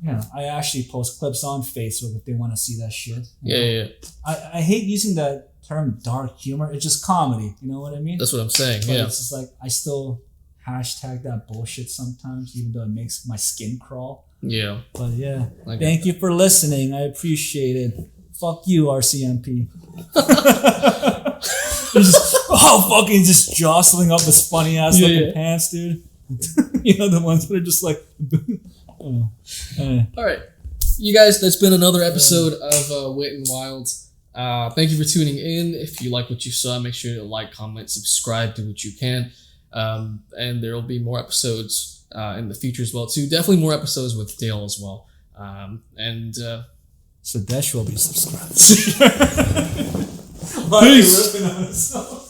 Yeah, I actually post clips on Facebook if they want to see that shit. Yeah. I hate using that term dark humor. It's just comedy. You know what I mean? That's what I'm saying. But it's just like I still hashtag that bullshit sometimes, even though it makes my skin crawl. Yeah. But yeah, thank you for listening. I appreciate it. Fuck you, RCMP. Fucking just jostling up his funny ass looking pants, dude. The ones that are just like. All right, you guys. That's been another episode of Wit N Wild. Thank you for tuning in. If you like what you saw, make sure to like, comment, subscribe, do what you can. And there will be more episodes in the future as well too. Definitely more episodes with Dale as well. So Dash will be subscribed. Peace.